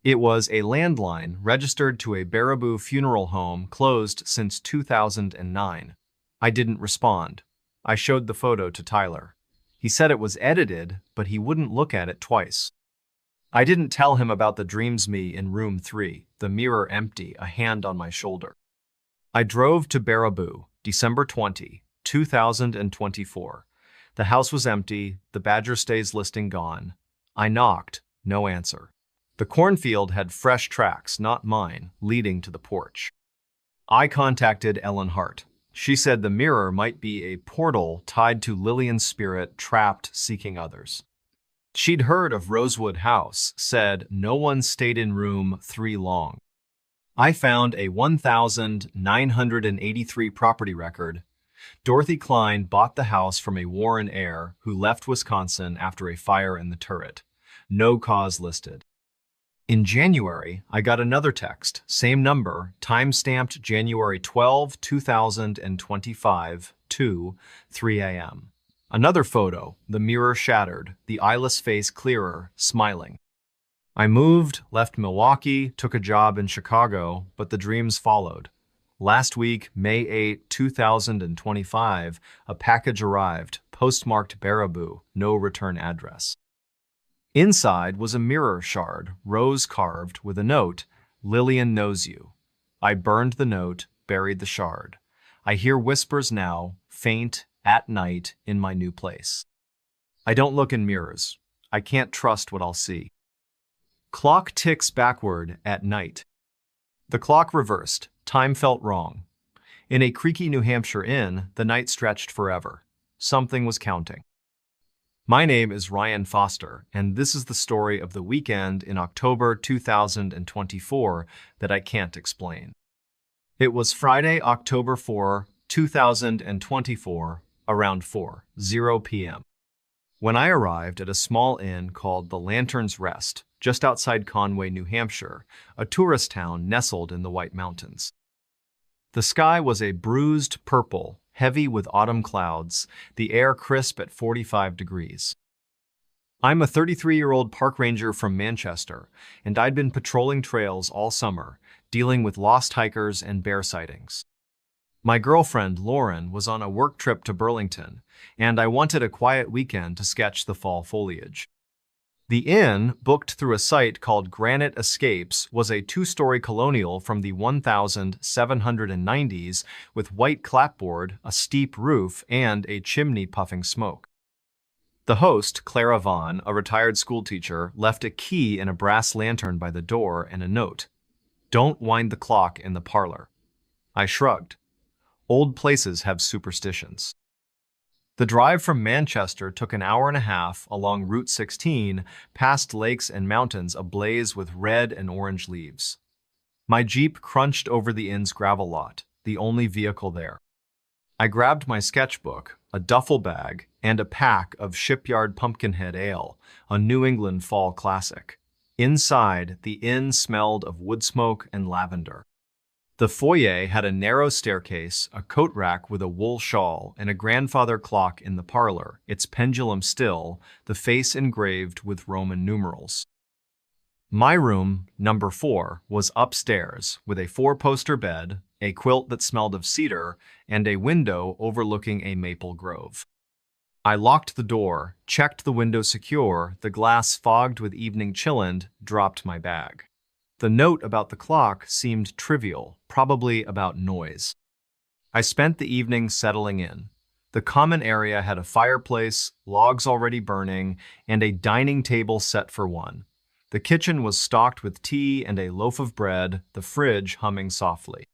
It was a landline registered to a Baraboo funeral home closed since 2009. I didn't respond. I showed the photo to Tyler. He said it was edited, but he wouldn't look at it twice. I didn't tell him about the dreams me in room 3, the mirror empty, a hand on my shoulder. I drove to Baraboo, December 20, 2024. The house was empty, the Badger Stays listing gone. I knocked, no answer. The cornfield had fresh tracks, not mine, leading to the porch. I contacted Ellen Hart. She said the mirror might be a portal tied to Lillian's spirit trapped seeking others. She'd heard of Rosewood House, said no one stayed in room 3 long. I found a 1983 property record. Dorothy Klein bought the house from a Warren heir who left Wisconsin after a fire in the turret. No cause listed. In January, I got another text, same number, time-stamped January 12, 2025, 3 a.m. Another photo, the mirror shattered, the eyeless face clearer, smiling. I moved, left Milwaukee, took a job in Chicago, but the dreams followed. Last week, May 8, 2025, a package arrived, postmarked Baraboo, no return address. Inside was a mirror shard, rose-carved, with a note, "Lillian knows you." I burned the note, buried the shard. I hear whispers now, faint, at night, in my new place. I don't look in mirrors. I can't trust what I'll see. Clock ticks backward at night. The clock reversed. Time felt wrong. In a creaky New Hampshire inn, the night stretched forever. Something was counting. My name is Ryan Foster, and this is the story of the weekend in October 2024 that I can't explain. It was Friday, October 4, 2024, around 4:00 p.m. when I arrived at a small inn called the Lantern's Rest, just outside Conway, New Hampshire, a tourist town nestled in the White Mountains. The sky was a bruised purple, heavy with autumn clouds, the air crisp at 45 degrees. I'm a 33-year-old park ranger from Manchester, and I'd been patrolling trails all summer, dealing with lost hikers and bear sightings. My girlfriend, Lauren, was on a work trip to Burlington, and I wanted a quiet weekend to sketch the fall foliage. The inn, booked through a site called Granite Escapes, was a 2-story colonial from the 1790s with white clapboard, a steep roof, and a chimney puffing smoke. The host, Clara Vaughn, a retired schoolteacher, left a key in a brass lantern by the door and a note. "Don't wind the clock in the parlor." I shrugged. Old places have superstitions. The drive from Manchester took an hour and a half along Route 16, past lakes and mountains ablaze with red and orange leaves. My Jeep crunched over the inn's gravel lot, the only vehicle there. I grabbed my sketchbook, a duffel bag, and a pack of Shipyard Pumpkinhead Ale, a New England fall classic. Inside, the inn smelled of wood smoke and lavender. The foyer had a narrow staircase, a coat rack with a wool shawl, and a grandfather clock in the parlor, its pendulum still, the face engraved with Roman numerals. My room, number 4, was upstairs, with a 4-poster bed, a quilt that smelled of cedar, and a window overlooking a maple grove. I locked the door, checked the window secure, the glass fogged with evening chillend, dropped my bag. The note about the clock seemed trivial, probably about noise. I spent the evening settling in. The common area had a fireplace, logs already burning, and a dining table set for one. The kitchen was stocked with tea and a loaf of bread, the fridge humming softly.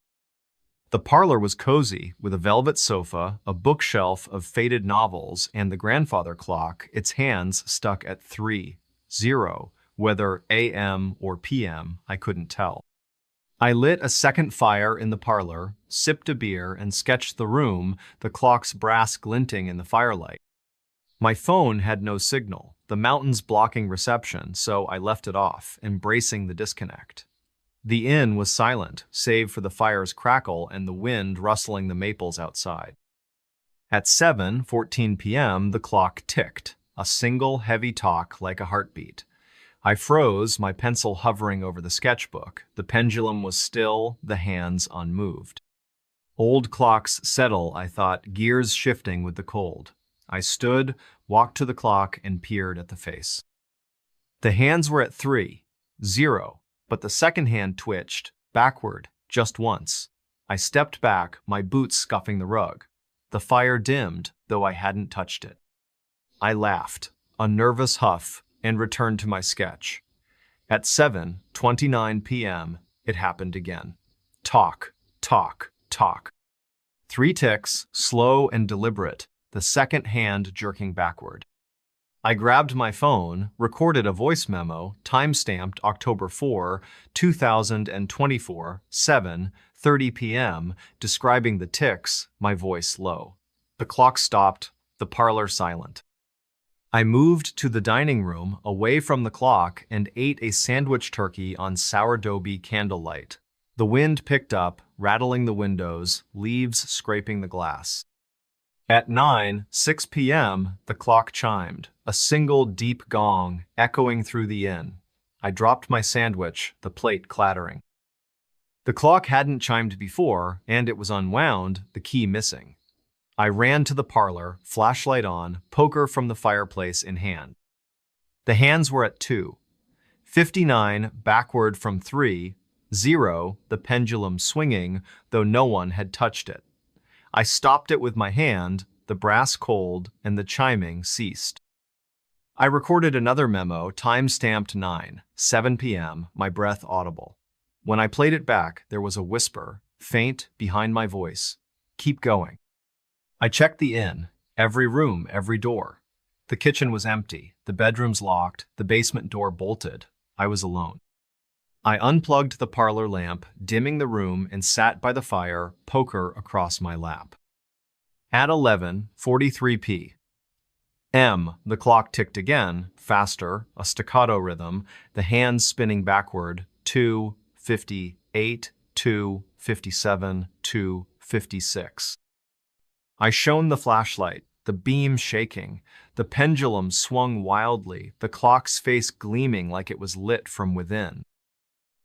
The parlor was cozy, with a velvet sofa, a bookshelf of faded novels, and the grandfather clock, its hands stuck at 3:00. Whether AM or PM, I couldn't tell. I lit a second fire in the parlor, sipped a beer, and sketched the room, the clock's brass glinting in the firelight. My phone had no signal, the mountains blocking reception, so I left it off, embracing the disconnect. The inn was silent, save for the fire's crackle and the wind rustling the maples outside. At 7:14 p.m., the clock ticked, a single heavy talk like a heartbeat. I froze, my pencil hovering over the sketchbook. The pendulum was still, the hands unmoved. Old clocks settle, I thought, gears shifting with the cold. I stood, walked to the clock, and peered at the face. The hands were at 3:00, but the second hand twitched, backward, just once. I stepped back, my boots scuffing the rug. The fire dimmed, though I hadn't touched it. I laughed, a nervous huff, and returned to my sketch. At 7:29 p.m., it happened again. Talk, talk, talk. 3 ticks, slow and deliberate, the second hand jerking backward. I grabbed my phone, recorded a voice memo, time-stamped October 4, 2024, 7:30 p.m., describing the tics, my voice low. The clock stopped, the parlor silent. I moved to the dining room, away from the clock, and ate a sandwich turkey on sourdough candlelight. The wind picked up, rattling the windows, leaves scraping the glass. At 9:06 p.m., the clock chimed, a single deep gong echoing through the inn. I dropped my sandwich, the plate clattering. The clock hadn't chimed before, and it was unwound, the key missing. I ran to the parlor, flashlight on, poker from the fireplace in hand. The hands were at 2:59, backward from 3:0, the pendulum swinging, though no one had touched it. I stopped it with my hand, the brass cold, and the chiming ceased. I recorded another memo, time-stamped 9:07 p.m., my breath audible. When I played it back, there was a whisper, faint, behind my voice. Keep going. I checked the inn, every room, every door. The kitchen was empty, the bedrooms locked, the basement door bolted. I was alone. I unplugged the parlor lamp, dimming the room, and sat by the fire, poker across my lap. At 11:43 p.m., the clock ticked again, faster, a staccato rhythm, the hands spinning backward, 2:58, 2:57, 2:56. I shone the flashlight, the beam shaking, the pendulum swung wildly, the clock's face gleaming like it was lit from within.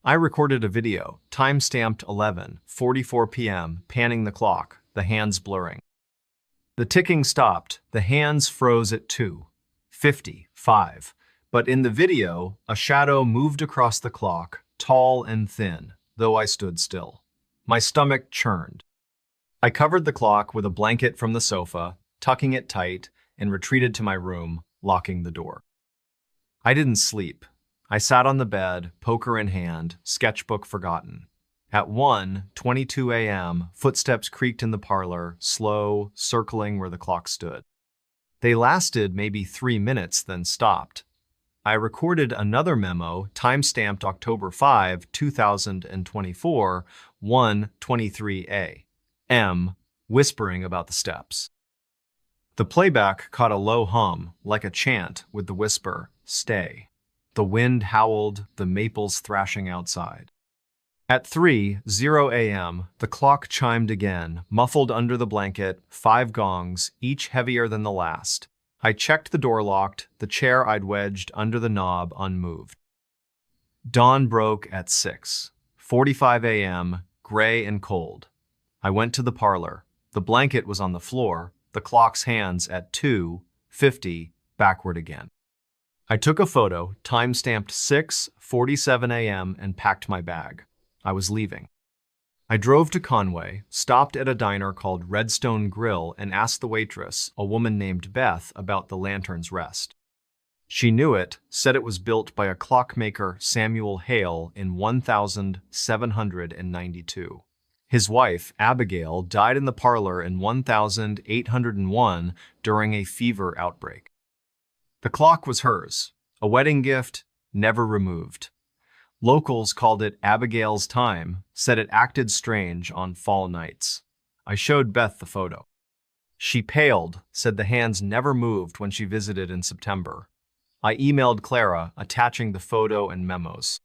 I recorded a video, time-stamped 11:44 p.m., panning the clock, the hands blurring. The ticking stopped, the hands froze at 2:55, but in the video, a shadow moved across the clock, tall and thin, though I stood still. My stomach churned. I covered the clock with a blanket from the sofa, tucking it tight, and retreated to my room, locking the door. I didn't sleep. I sat on the bed, poker in hand, sketchbook forgotten. At 1:22 a.m., footsteps creaked in the parlor, slow, circling where the clock stood. They lasted maybe 3 minutes, then stopped. I recorded another memo, time-stamped October 5, 2024, 1:23 a.m., whispering about the steps. The playback caught a low hum, like a chant, with the whisper, "Stay." The wind howled, the maples thrashing outside. At 3:00 a.m., the clock chimed again, muffled under the blanket, 5 gongs, each heavier than the last. I checked the door locked, the chair I'd wedged under the knob unmoved. Dawn broke at 6:45 a.m., gray and cold. I went to the parlor. The blanket was on the floor, the clock's hands at 2:50, backward again. I took a photo, time-stamped 6:47 a.m., and packed my bag. I was leaving. I drove to Conway, stopped at a diner called Redstone Grill, and asked the waitress, a woman named Beth, about the Lantern's Rest. She knew it, said it was built by a clockmaker, Samuel Hale, in 1792. His wife, Abigail, died in the parlor in 1801 during a fever outbreak. The clock was hers, a wedding gift, never removed. Locals called it Abigail's time, said it acted strange on fall nights. I showed Beth the photo. She paled, said the hands never moved when she visited in September. I emailed Clara, attaching the photo and memos.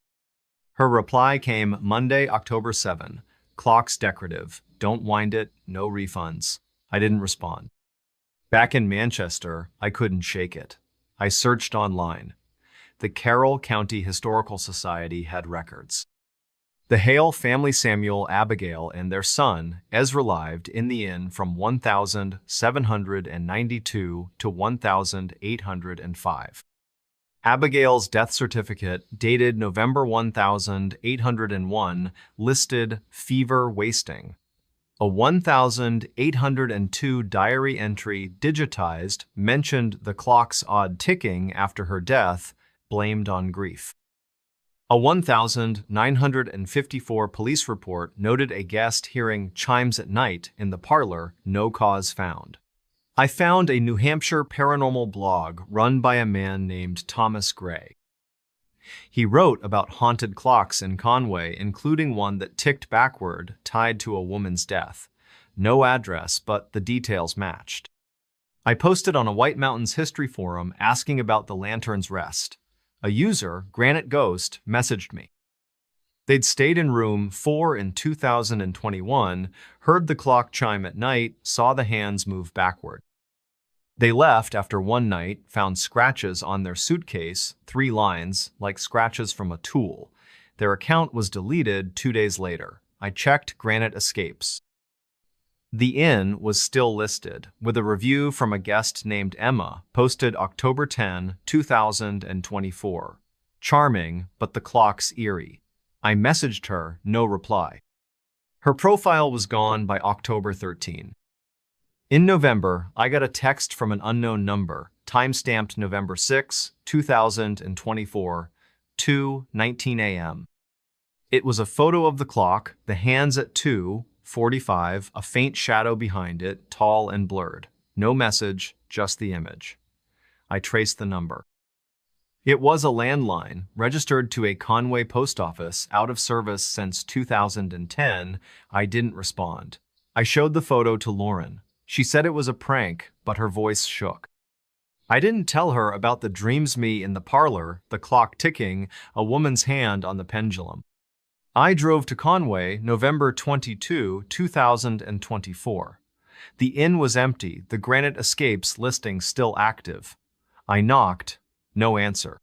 Her reply came Monday, October 7. Clock's decorative. Don't wind it, no refunds. I didn't respond. Back in Manchester, I couldn't shake it. I searched online. The Carroll County Historical Society had records. The Hale family, Samuel, Abigail, and their son, Ezra, lived in the inn from 1792 to 1805. Abigail's death certificate, dated November 1801, listed fever wasting. A 1802 diary entry digitized mentioned the clock's odd ticking after her death, blamed on grief. A 1954 police report noted a guest hearing chimes at night in the parlor, no cause found. I found a New Hampshire paranormal blog run by a man named Thomas Gray. He wrote about haunted clocks in Conway, including one that ticked backward, tied to a woman's death. No address, but the details matched. I posted on a White Mountains history forum asking about the lantern's rest. A user, Granite Ghost, messaged me. They'd stayed in room 4 in 2021, heard the clock chime at night, saw the hands move backward. They left after one night, found scratches on their suitcase, 3 lines, like scratches from a tool. Their account was deleted 2 days later. I checked Granite Escapes. The inn was still listed, with a review from a guest named Emma, posted October 10, 2024. Charming, but the clock's eerie. I messaged her, no reply. Her profile was gone by October 13. In November, I got a text from an unknown number, time-stamped November 6, 2024, 2:19 a.m. It was a photo of the clock, the hands at 2:45, a faint shadow behind it, tall and blurred. No message, just the image. I traced the number. It was a landline, registered to a Conway post office, out of service since 2010. I didn't respond. I showed the photo to Lauren. She said it was a prank, but her voice shook. I didn't tell her about the dreams me in the parlor, the clock ticking, a woman's hand on the pendulum. I drove to Conway, November 22, 2024. The inn was empty, the Granite Escapes listing still active. I knocked, no answer.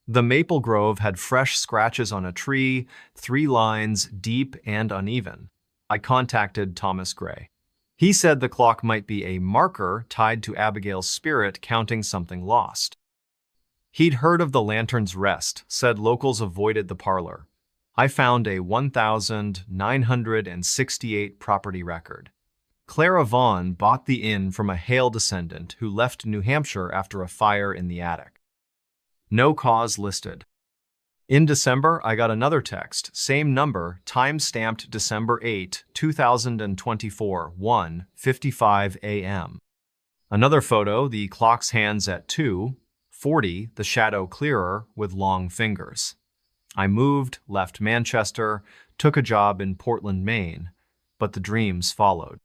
The maple grove had fresh scratches on a tree, 3 lines, deep and uneven. I contacted Thomas Gray. He said the clock might be a marker tied to Abigail's spirit counting something lost. He'd heard of the lantern's rest, said locals avoided the parlor. I found a 1,968 property record. Clara Vaughn bought the inn from a Hale descendant who left New Hampshire after a fire in the attic. No cause listed. In December, I got another text, same number, time-stamped December 8, 2024, 1:55 a.m. Another photo, the clock's hands at 2:40, the shadow clearer with long fingers. I moved, left Manchester, took a job in Portland, Maine, but the dreams followed.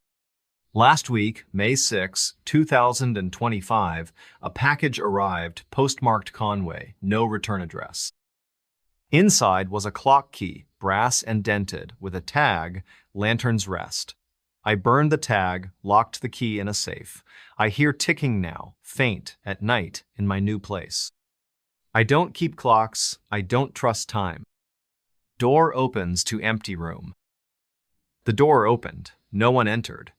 Last week, May 6, 2025, a package arrived, postmarked Conway, no return address. Inside was a clock key, brass and dented, with a tag, Lantern's Rest. I burned the tag, locked the key in a safe. I hear ticking now, faint, at night, in my new place. I don't keep clocks, I don't trust time. Door opens to empty room. The door opened, no one entered.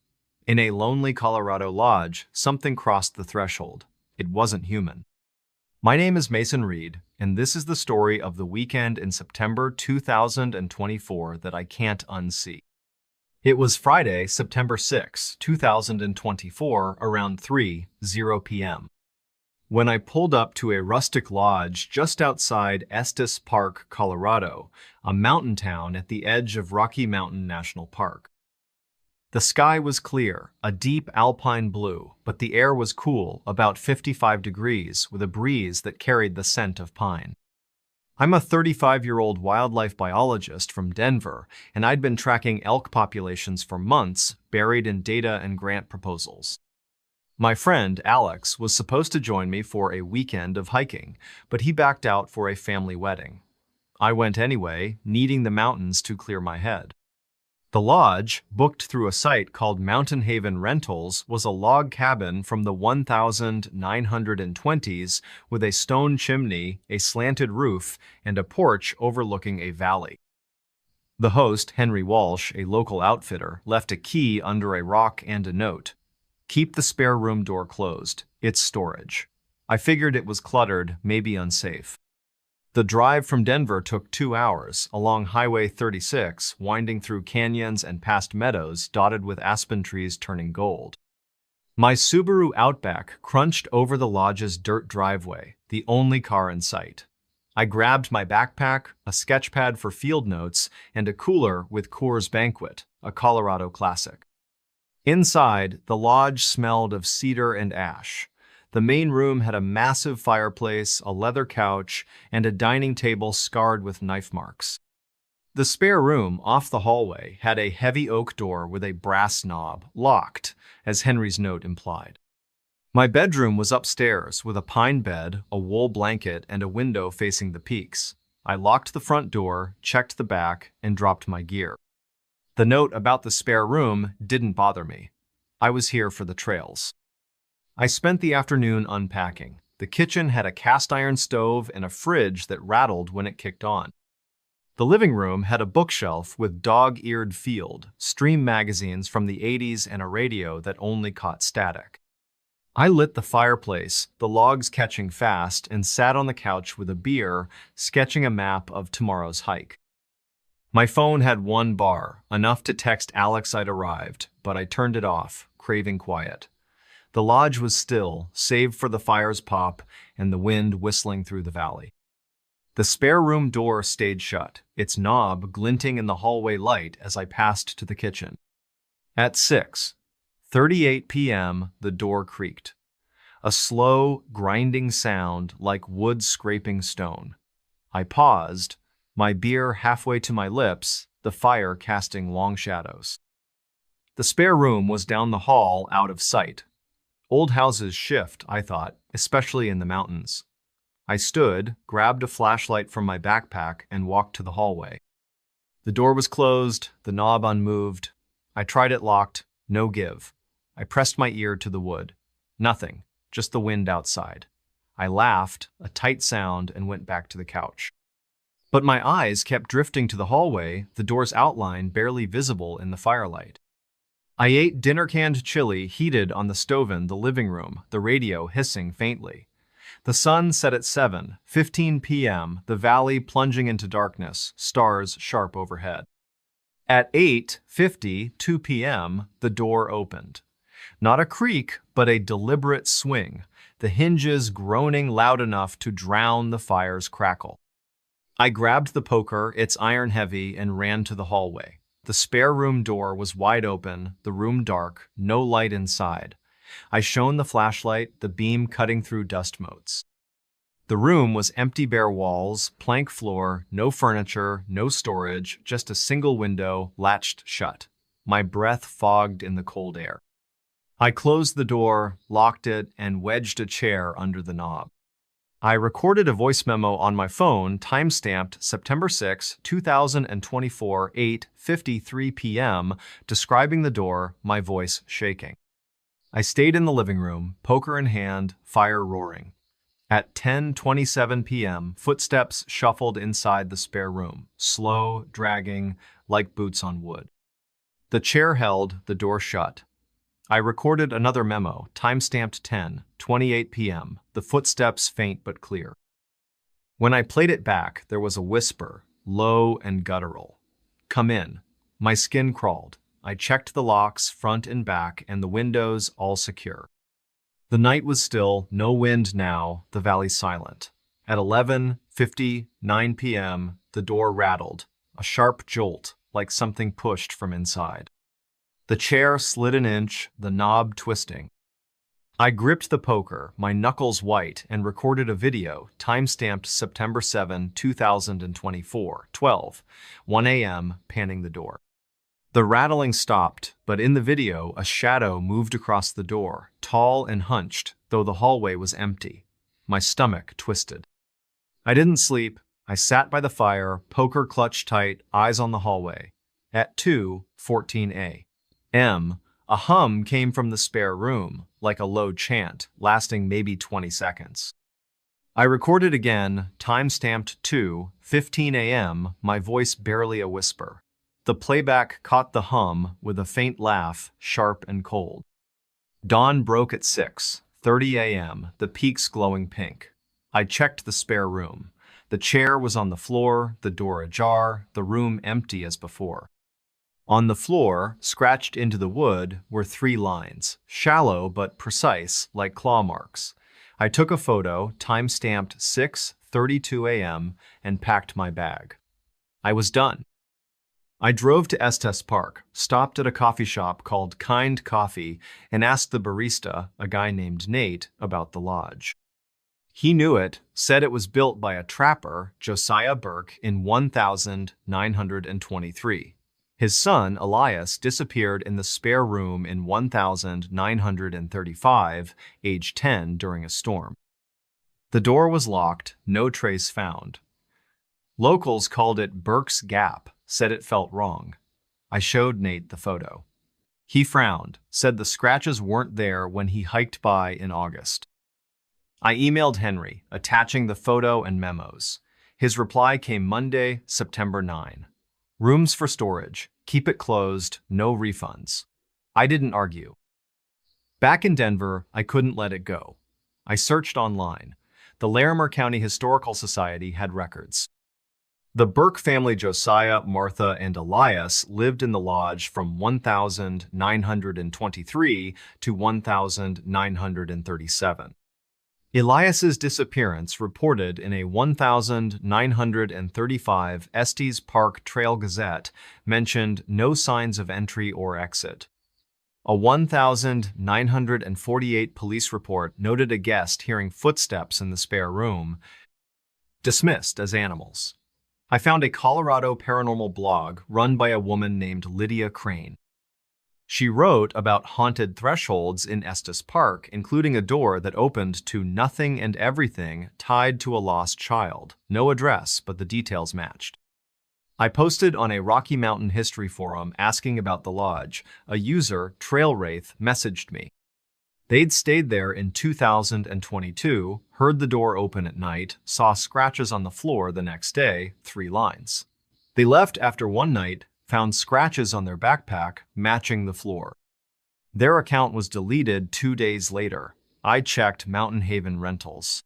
In a lonely Colorado lodge, something crossed the threshold. It wasn't human. My name is Mason Reed, and this is the story of the weekend in September 2024 that I can't unsee. It was Friday, September 6, 2024, around 3:00 p.m. when I pulled up to a rustic lodge just outside Estes Park, Colorado, a mountain town at the edge of Rocky Mountain National Park. The sky was clear, a deep alpine blue, but the air was cool, about 55 degrees, with a breeze that carried the scent of pine. I'm a 35-year-old wildlife biologist from Denver, and I'd been tracking elk populations for months, buried in data and grant proposals. My friend, Alex, was supposed to join me for a weekend of hiking, but he backed out for a family wedding. I went anyway, needing the mountains to clear my head. The lodge, booked through a site called Mountain Haven Rentals, was a log cabin from the 1920s with a stone chimney, a slanted roof, and a porch overlooking a valley. The host, Henry Walsh, a local outfitter, left a key under a rock and a note. Keep the spare room door closed. It's storage. I figured it was cluttered, maybe unsafe. The drive from Denver took 2 hours, along Highway 36, winding through canyons and past meadows dotted with aspen trees turning gold. My Subaru Outback crunched over the lodge's dirt driveway, the only car in sight. I grabbed my backpack, a sketchpad for field notes, and a cooler with Coors Banquet, a Colorado classic. Inside, the lodge smelled of cedar and ash. The main room had a massive fireplace, a leather couch, and a dining table scarred with knife marks. The spare room, off the hallway, had a heavy oak door with a brass knob, locked, as Henry's note implied. My bedroom was upstairs, with a pine bed, a wool blanket, and a window facing the peaks. I locked the front door, checked the back, and dropped my gear. The note about the spare room didn't bother me. I was here for the trails. I spent the afternoon unpacking. The kitchen had a cast iron stove and a fridge that rattled when it kicked on. The living room had a bookshelf with dog-eared Field, Stream magazines from the 80s, and a radio that only caught static. I lit the fireplace, the logs catching fast, and sat on the couch with a beer, sketching a map of tomorrow's hike. My phone had one bar, enough to text Alex I'd arrived, but I turned it off, craving quiet. The lodge was still, save for the fire's pop and the wind whistling through the valley. The spare room door stayed shut, its knob glinting in the hallway light as I passed to the kitchen. At 6:38 p.m., the door creaked. A slow, grinding sound like wood scraping stone. I paused, my beer halfway to my lips, the fire casting long shadows. The spare room was down the hall, out of sight. Old houses shift, I thought, especially in the mountains. I stood, grabbed a flashlight from my backpack, and walked to the hallway. The door was closed, the knob unmoved. I tried it locked, no give. I pressed my ear to the wood. Nothing, just the wind outside. I laughed, a tight sound, and went back to the couch. But my eyes kept drifting to the hallway, the door's outline barely visible in the firelight. I ate dinner-canned chili heated on the stove in the living room, the radio hissing faintly. The sun set at 7:15 p.m., the valley plunging into darkness, stars sharp overhead. At 8:52 p.m., the door opened. Not a creak, but a deliberate swing, the hinges groaning loud enough to drown the fire's crackle. I grabbed the poker, its iron heavy, and ran to the hallway. The spare room door was wide open, the room dark, no light inside. I shone the flashlight, the beam cutting through dust motes. The room was empty, bare walls, plank floor, no furniture, no storage, just a single window, latched shut. My breath fogged in the cold air. I closed the door, locked it, and wedged a chair under the knob. I recorded a voice memo on my phone, time-stamped September 6, 2024, 8:53 p.m., describing the door, my voice shaking. I stayed in the living room, poker in hand, fire roaring. At 10:27 p.m., footsteps shuffled inside the spare room, slow, dragging, like boots on wood. The chair held, the door shut. I recorded another memo, time-stamped 10:28 p.m., the footsteps faint but clear. When I played it back, there was a whisper, low and guttural. "Come in." My skin crawled. I checked the locks, front and back, and the windows all secure. The night was still, no wind now, the valley silent. At 11:59 p.m., the door rattled, a sharp jolt, like something pushed from inside. The chair slid an inch, the knob twisting. I gripped the poker, my knuckles white, and recorded a video, time-stamped September 7, 2024, 12:01 a.m., panning the door. The rattling stopped, but in the video, a shadow moved across the door, tall and hunched, though the hallway was empty. My stomach twisted. I didn't sleep. I sat by the fire, poker clutched tight, eyes on the hallway. At 2:14 a.m., a hum came from the spare room, like a low chant, lasting maybe 20 seconds. I recorded again, time-stamped 2:15 a.m., my voice barely a whisper. The playback caught the hum with a faint laugh, sharp and cold. Dawn broke at 6:30 a.m., the peaks glowing pink. I checked the spare room. The chair was on the floor, the door ajar, the room empty as before. On the floor, scratched into the wood, were 3 lines, shallow but precise, like claw marks. I took a photo, time-stamped 6:32 a.m., and packed my bag. I was done. I drove to Estes Park, stopped at a coffee shop called Kind Coffee, and asked the barista, a guy named Nate, about the lodge. He knew it, said it was built by a trapper, Josiah Burke, in 1923. His son, Elias, disappeared in the spare room in 1935, age 10, during a storm. The door was locked, no trace found. Locals called it Burke's Gap, said it felt wrong. I showed Nate the photo. He frowned, said the scratches weren't there when he hiked by in August. I emailed Henry, attaching the photo and memos. His reply came Monday, September 9. Rooms for storage. Keep it closed. No refunds. I didn't argue. Back in Denver, I couldn't let it go. I searched online. The Larimer County Historical Society had records. The Burke family, Josiah, Martha, and Elias, lived in the lodge from 1923 to 1937. Elias's disappearance, reported in a 1935 Estes Park Trail Gazette, mentioned no signs of entry or exit. A 1948 police report noted a guest hearing footsteps in the spare room, dismissed as animals. I found a Colorado paranormal blog run by a woman named Lydia Crane. She wrote about haunted thresholds in Estes Park, including a door that opened to nothing and everything tied to a lost child. No address, but the details matched. I posted on a Rocky Mountain history forum asking about the lodge. A user, Trail Wraith, messaged me. They'd stayed there in 2022, heard the door open at night, saw scratches on the floor the next day, 3 lines. They left after one night, found scratches on their backpack matching the floor. Their account was deleted 2 days later. I checked Mountain Haven Rentals.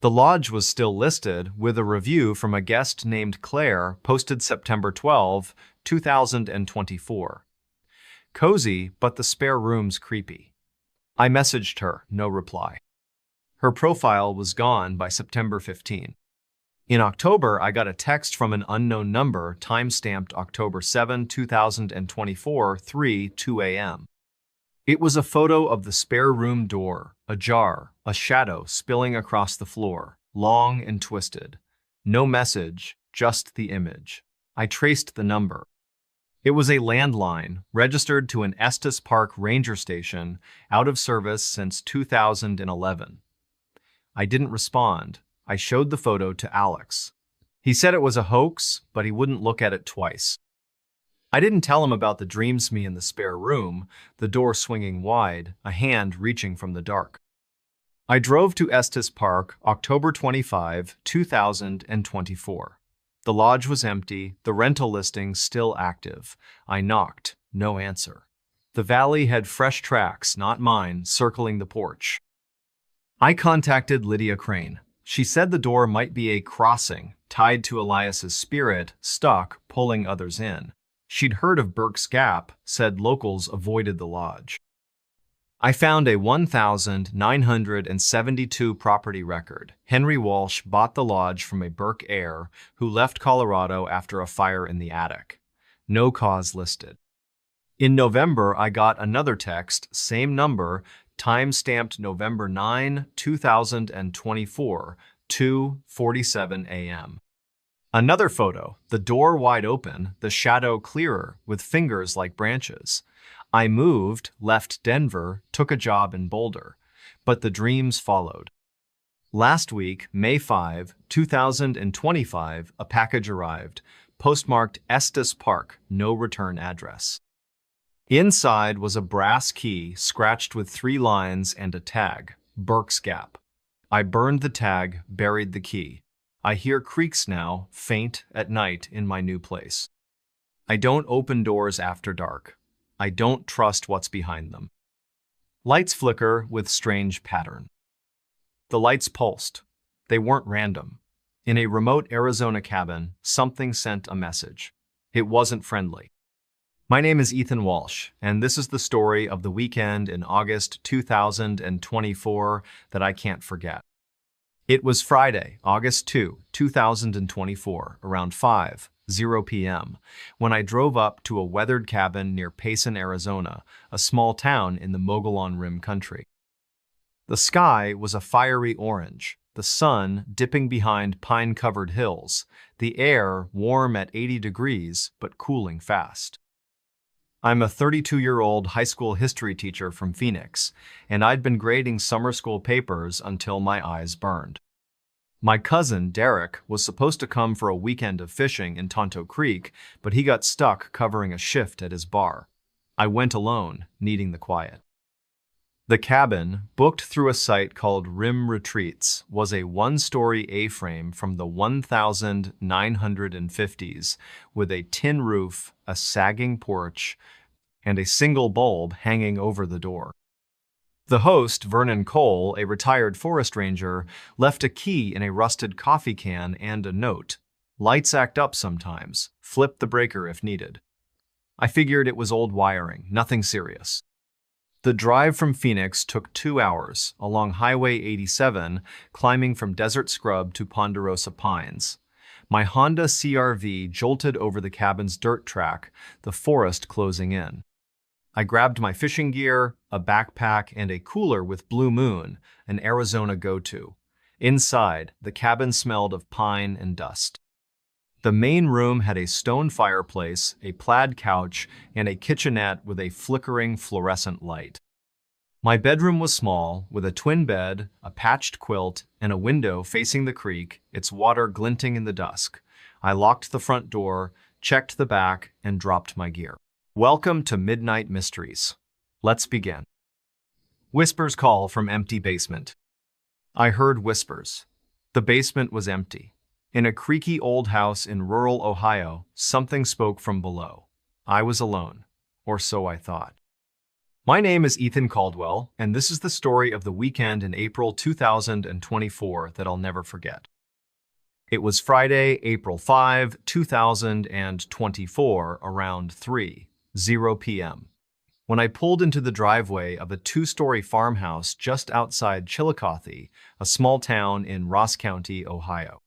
The lodge was still listed, with a review from a guest named Claire posted September 12, 2024. Cozy, but the spare room's creepy. I messaged her, no reply. Her profile was gone by September 15. In October, I got a text from an unknown number, time-stamped October 7, 2024, 3:02 a.m. It was a photo of the spare room door, ajar, a shadow spilling across the floor, long and twisted. No message, just the image. I traced the number. It was a landline, registered to an Estes Park ranger station, out of service since 2011. I didn't respond. I showed the photo to Alex. He said it was a hoax, but he wouldn't look at it twice. I didn't tell him about the dreams me in the spare room, the door swinging wide, a hand reaching from the dark. I drove to Estes Park, October 25, 2024. The lodge was empty, the rental listing still active. I knocked, no answer. The valley had fresh tracks, not mine, circling the porch. I contacted Lydia Crane. She said the door might be a crossing, tied to Elias's spirit, stuck, pulling others in. She'd heard of Burke's Gap, said locals avoided the lodge. I found a 1972 property record. Henry Walsh bought the lodge from a Burke heir who left Colorado after a fire in the attic. No cause listed. In November, I got another text, same number, time-stamped November 9, 2024, 2:47 a.m. Another photo, the door wide open, the shadow clearer, with fingers like branches. I moved, left Denver, took a job in Boulder, but the dreams followed. Last week, May 5, 2025, a package arrived, postmarked Estes Park, no return address. Inside was a brass key scratched with 3 lines and a tag, Burke's Gap. I burned the tag, buried the key. I hear creaks now, faint, at night in my new place. I don't open doors after dark. I don't trust what's behind them. Lights flicker with strange pattern. The lights pulsed. They weren't random. In a remote Arizona cabin, something sent a message. It wasn't friendly. My name is Ethan Walsh, and this is the story of the weekend in August 2024 that I can't forget. It was Friday, August 2, 2024, around 5, 0 p.m., when I drove up to a weathered cabin near Payson, Arizona, a small town in the Mogollon Rim country. The sky was a fiery orange, the sun dipping behind pine-covered hills, the air warm at 80 degrees but cooling fast. I'm a 32-year-old high school history teacher from Phoenix, and I'd been grading summer school papers until my eyes burned. My cousin, Derek, was supposed to come for a weekend of fishing in Tonto Creek, but he got stuck covering a shift at his bar. I went alone, needing the quiet. The cabin, booked through a site called Rim Retreats, was a one-story A-frame from the 1950s with a tin roof, a sagging porch, and a single bulb hanging over the door. The host, Vernon Cole, a retired forest ranger, left a key in a rusted coffee can and a note. Lights act up sometimes. Flip the breaker if needed. I figured it was old wiring, nothing serious. The drive from Phoenix took 2 hours, along Highway 87, climbing from Desert Scrub to Ponderosa Pines. My Honda CR-V jolted over the cabin's dirt track, the forest closing in. I grabbed my fishing gear, a backpack, and a cooler with Blue Moon, an Arizona go-to. Inside, the cabin smelled of pine and dust. The main room had a stone fireplace, a plaid couch, and a kitchenette with a flickering fluorescent light. My bedroom was small, with a twin bed, a patched quilt, and a window facing the creek, its water glinting in the dusk. I locked the front door, checked the back, and dropped my gear. Welcome to Midnight Mysteries. Let's begin. Whispers call from empty basement. I heard whispers. The basement was empty. In a creaky old house in rural Ohio, something spoke from below. I was alone, or so I thought. My name is Ethan Caldwell, and this is the story of the weekend in April 2024 that I'll never forget. It was Friday, April 5, 2024, around 3:00 p.m. when I pulled into the driveway of a 2-story farmhouse just outside Chillicothe, a small town in Ross County, Ohio.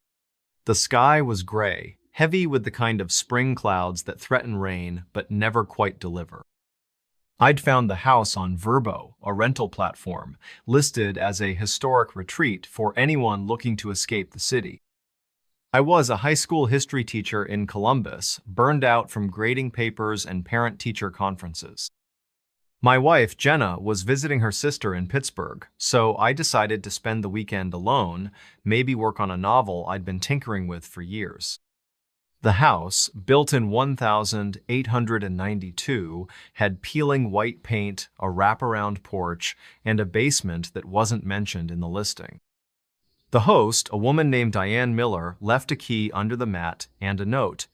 The sky was gray, heavy with the kind of spring clouds that threaten rain but never quite deliver. I'd found the house on Vrbo, a rental platform, listed as a historic retreat for anyone looking to escape the city. I was a high school history teacher in Columbus, burned out from grading papers and parent-teacher conferences. My wife, Jenna, was visiting her sister in Pittsburgh, so I decided to spend the weekend alone, maybe work on a novel I'd been tinkering with for years. The house, built in 1892, had peeling white paint, a wraparound porch, and a basement that wasn't mentioned in the listing. The host, a woman named Diane Miller, left a key under the mat and a note.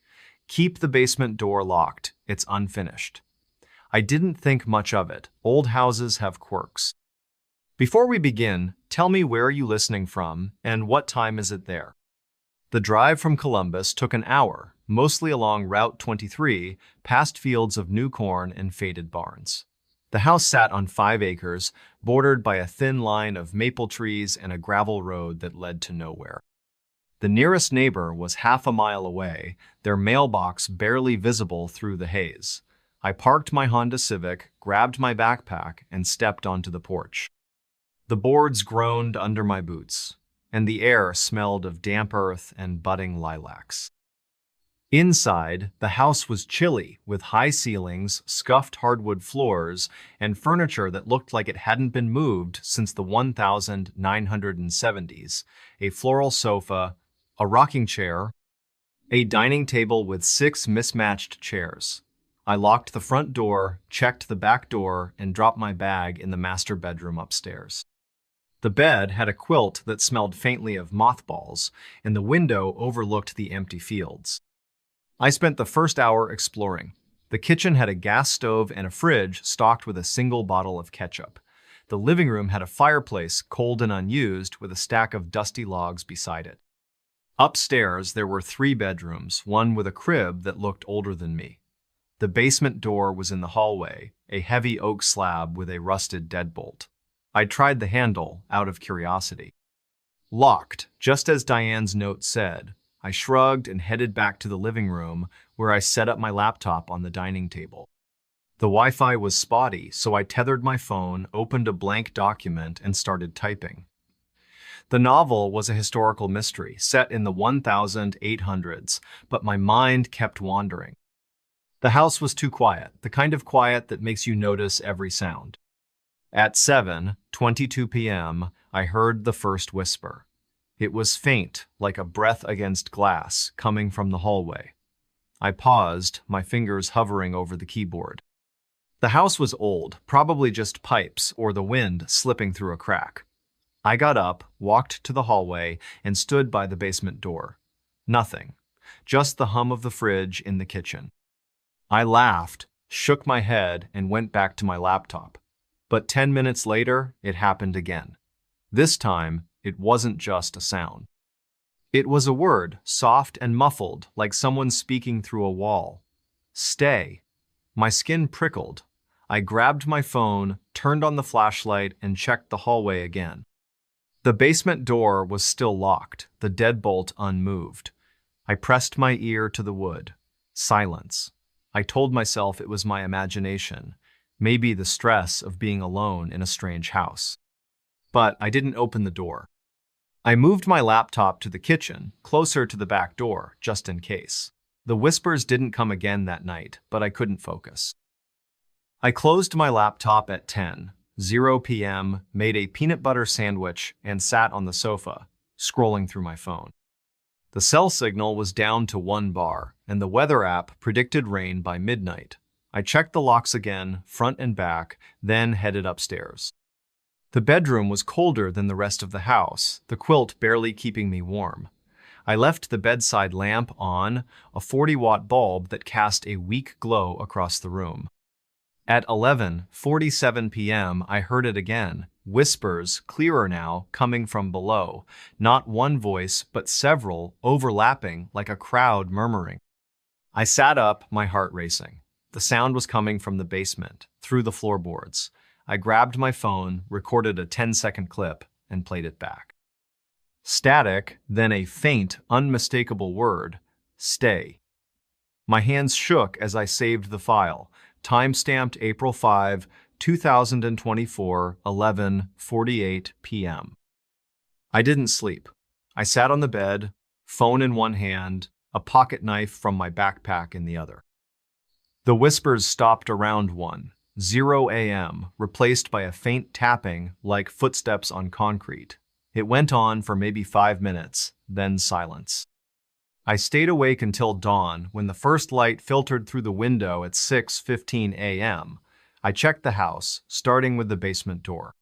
Keep the basement door locked. It's unfinished. I didn't think much of it. Old houses have quirks. Before we begin, tell me where are you listening from and what time is it there? The drive from Columbus took an hour, mostly along Route 23, past fields of new corn and faded barns. The house sat on 5 acres, bordered by a thin line of maple trees and a gravel road that led to nowhere. The nearest neighbor was half a mile away, their mailbox barely visible through the haze. I parked my Honda Civic, grabbed my backpack, and stepped onto the porch. The boards groaned under my boots, and the air smelled of damp earth and budding lilacs. Inside, the house was chilly, with high ceilings, scuffed hardwood floors, and furniture that looked like it hadn't been moved since the 1970s. A floral sofa, a rocking chair, a dining table with 6 mismatched chairs. I locked the front door, checked the back door, and dropped my bag in the master bedroom upstairs. The bed had a quilt that smelled faintly of mothballs, and the window overlooked the empty fields. I spent the first hour exploring. The kitchen had a gas stove and a fridge stocked with a single bottle of ketchup. The living room had a fireplace, cold and unused, with a stack of dusty logs beside it. Upstairs, there were 3 bedrooms, one with a crib that looked older than me. The basement door was in the hallway, a heavy oak slab with a rusted deadbolt. I tried the handle, out of curiosity. Locked, just as Diane's note said. I shrugged and headed back to the living room, where I set up my laptop on the dining table. The Wi-Fi was spotty, so I tethered my phone, opened a blank document, and started typing. The novel was a historical mystery set in the 1800s, but my mind kept wandering. The house was too quiet, the kind of quiet that makes you notice every sound. At 7:22 p.m., I heard the first whisper. It was faint, like a breath against glass, coming from the hallway. I paused, my fingers hovering over the keyboard. The house was old, probably just pipes or the wind slipping through a crack. I got up, walked to the hallway, and stood by the basement door. Nothing. Just the hum of the fridge in the kitchen. I laughed, shook my head, and went back to my laptop. But 10 minutes later, it happened again. This time, it wasn't just a sound. It was a word, soft and muffled, like someone speaking through a wall. Stay. My skin prickled. I grabbed my phone, turned on the flashlight, and checked the hallway again. The basement door was still locked, the deadbolt unmoved. I pressed my ear to the wood. Silence. I told myself it was my imagination, maybe the stress of being alone in a strange house. But I didn't open the door. I moved my laptop to the kitchen, closer to the back door, just in case. The whispers didn't come again that night, but I couldn't focus. I closed my laptop at 10:00 p.m., made a peanut butter sandwich, and sat on the sofa, scrolling through my phone. The cell signal was down to 1 bar, and the weather app predicted rain by midnight. I checked the locks again, front and back, then headed upstairs. The bedroom was colder than the rest of the house, the quilt barely keeping me warm. I left the bedside lamp on, a 40-watt bulb that cast a weak glow across the room. At 11:47 p.m., I heard it again, whispers, clearer now, coming from below. Not one voice, but several, overlapping like a crowd murmuring. I sat up, my heart racing. The sound was coming from the basement, through the floorboards. I grabbed my phone, recorded a 10-second clip, and played it back. Static, then a faint, unmistakable word, stay. My hands shook as I saved the file, time-stamped April 5, 2024, 11:48 p.m. I didn't sleep. I sat on the bed, phone in one hand, a pocket knife from my backpack in the other. The whispers stopped around 1:00 a.m., replaced by a faint tapping like footsteps on concrete. It went on for maybe 5 minutes, then silence. I stayed awake until dawn when the first light filtered through the window at 6:15 a.m. I checked the house, starting with the basement door.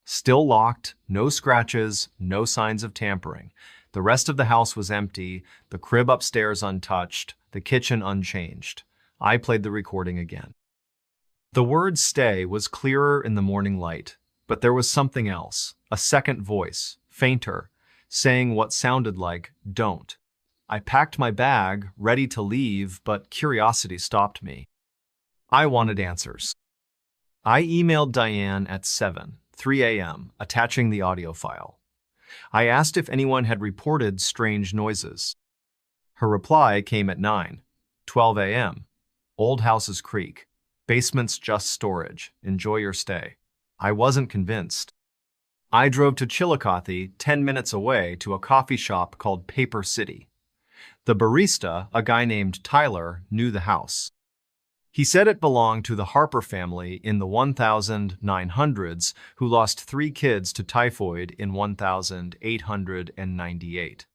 Still locked, no scratches, no signs of tampering. The rest of the house was empty, the crib upstairs untouched, the kitchen unchanged. I played the recording again. The word stay was clearer in the morning light, but there was something else, a second voice, fainter, saying what sounded like, don't. I packed my bag, ready to leave, but curiosity stopped me. I wanted answers. I emailed Diane at 7:03 a.m., attaching the audio file. I asked if anyone had reported strange noises. Her reply came at 9:12 a.m. Old houses creak. Basement's just storage. Enjoy your stay. I wasn't convinced. I drove to Chillicothe, 10 minutes away, to a coffee shop called Paper City. The barista, a guy named Tyler, knew the house. He said it belonged to the Harper family in the 1900s who lost 3 kids to typhoid in 1898.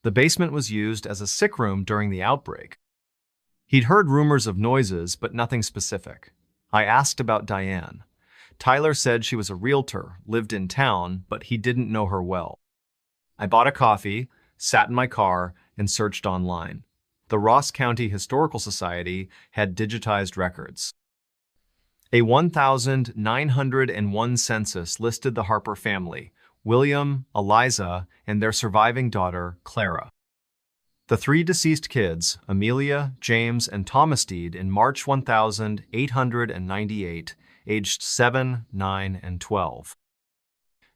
The basement was used as a sick room during the outbreak. He'd heard rumors of noises, but nothing specific. I asked about Diane. Tyler said she was a realtor, lived in town, but he didn't know her well. I bought a coffee, sat in my car, and searched online. The Ross County Historical Society had digitized records. A 1901 census listed the Harper family, William, Eliza, and their surviving daughter, Clara. The 3 deceased kids, Amelia, James, and Thomas, died in March 1898, aged 7, 9, and 12.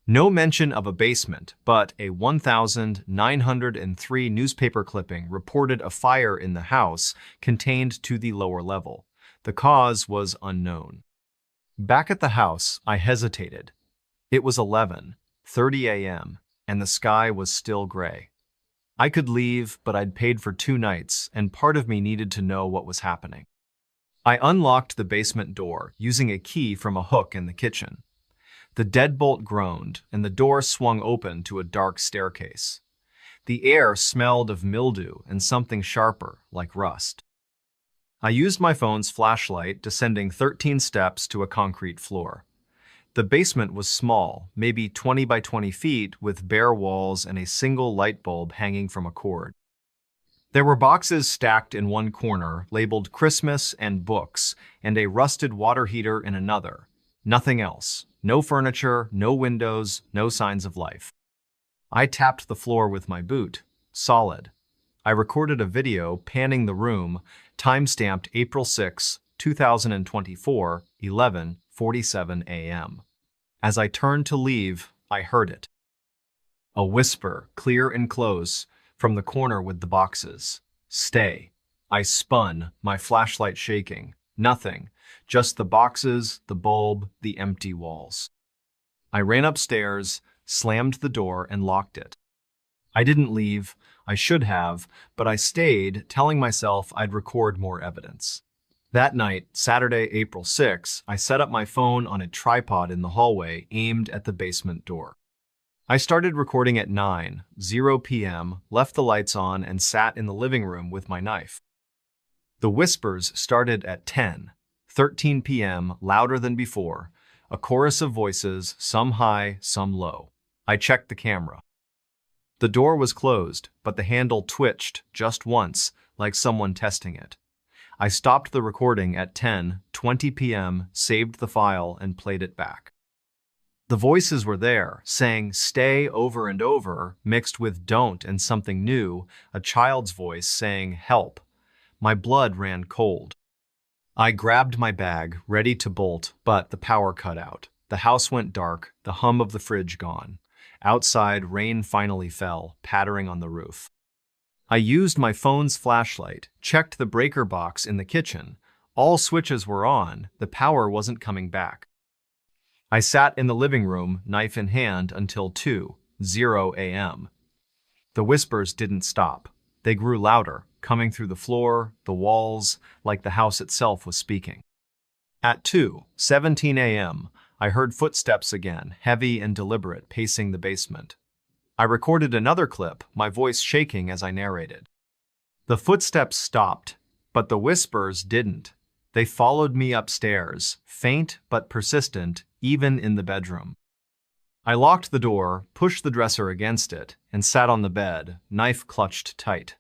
No mention of a basement, but a 1903 newspaper clipping reported a fire in the house contained to the lower level. The cause was unknown. Back at the house, I hesitated. It was 11:30 a.m., and the sky was still gray. I could leave, but I'd paid for 2 nights, and part of me needed to know what was happening. I unlocked the basement door, using a key from a hook in the kitchen. The deadbolt groaned, and the door swung open to a dark staircase. The air smelled of mildew and something sharper, like rust. I used my phone's flashlight, descending 13 steps to a concrete floor. The basement was small, maybe 20 by 20 feet, with bare walls and a single light bulb hanging from a cord. There were boxes stacked in one corner, labeled Christmas and books, and a rusted water heater in another. Nothing else. No furniture, no windows, no signs of life. I tapped the floor with my boot. Solid. I recorded a video panning the room, time-stamped April 6, 2024, 11:47 a.m. As I turned to leave, I heard it. A whisper, clear and close, from the corner with the boxes. Stay. I spun, my flashlight shaking. Nothing. Just the boxes, the bulb, the empty walls. I ran upstairs, slammed the door, and locked it. I didn't leave. I should have, but I stayed, telling myself I'd record more evidence. That night, Saturday, April 6, I set up my phone on a tripod in the hallway, aimed at the basement door. I started recording at 9:00 p.m., left the lights on, and sat in the living room with my knife. The whispers started at 10:13 p.m., louder than before, a chorus of voices, some high, some low. I checked the camera. The door was closed, but the handle twitched just once, like someone testing it. I stopped the recording at 10:20 p.m., saved the file, and played it back. The voices were there, saying "stay" over and over, mixed with "don't" and something new, a child's voice saying "help." My blood ran cold. I grabbed my bag, ready to bolt, but the power cut out. The house went dark, the hum of the fridge gone. Outside, rain finally fell, pattering on the roof. I used my phone's flashlight, checked the breaker box in the kitchen. All switches were on, the power wasn't coming back. I sat in the living room, knife in hand, until 2:00 a.m. The whispers didn't stop. They grew louder, coming through the floor, the walls, like the house itself was speaking. At 2:17 a.m., I heard footsteps again, heavy and deliberate, pacing the basement. I recorded another clip, my voice shaking as I narrated. The footsteps stopped, but the whispers didn't. They followed me upstairs, faint but persistent, even in the bedroom. I locked the door, pushed the dresser against it, and sat on the bed, knife clutched tight.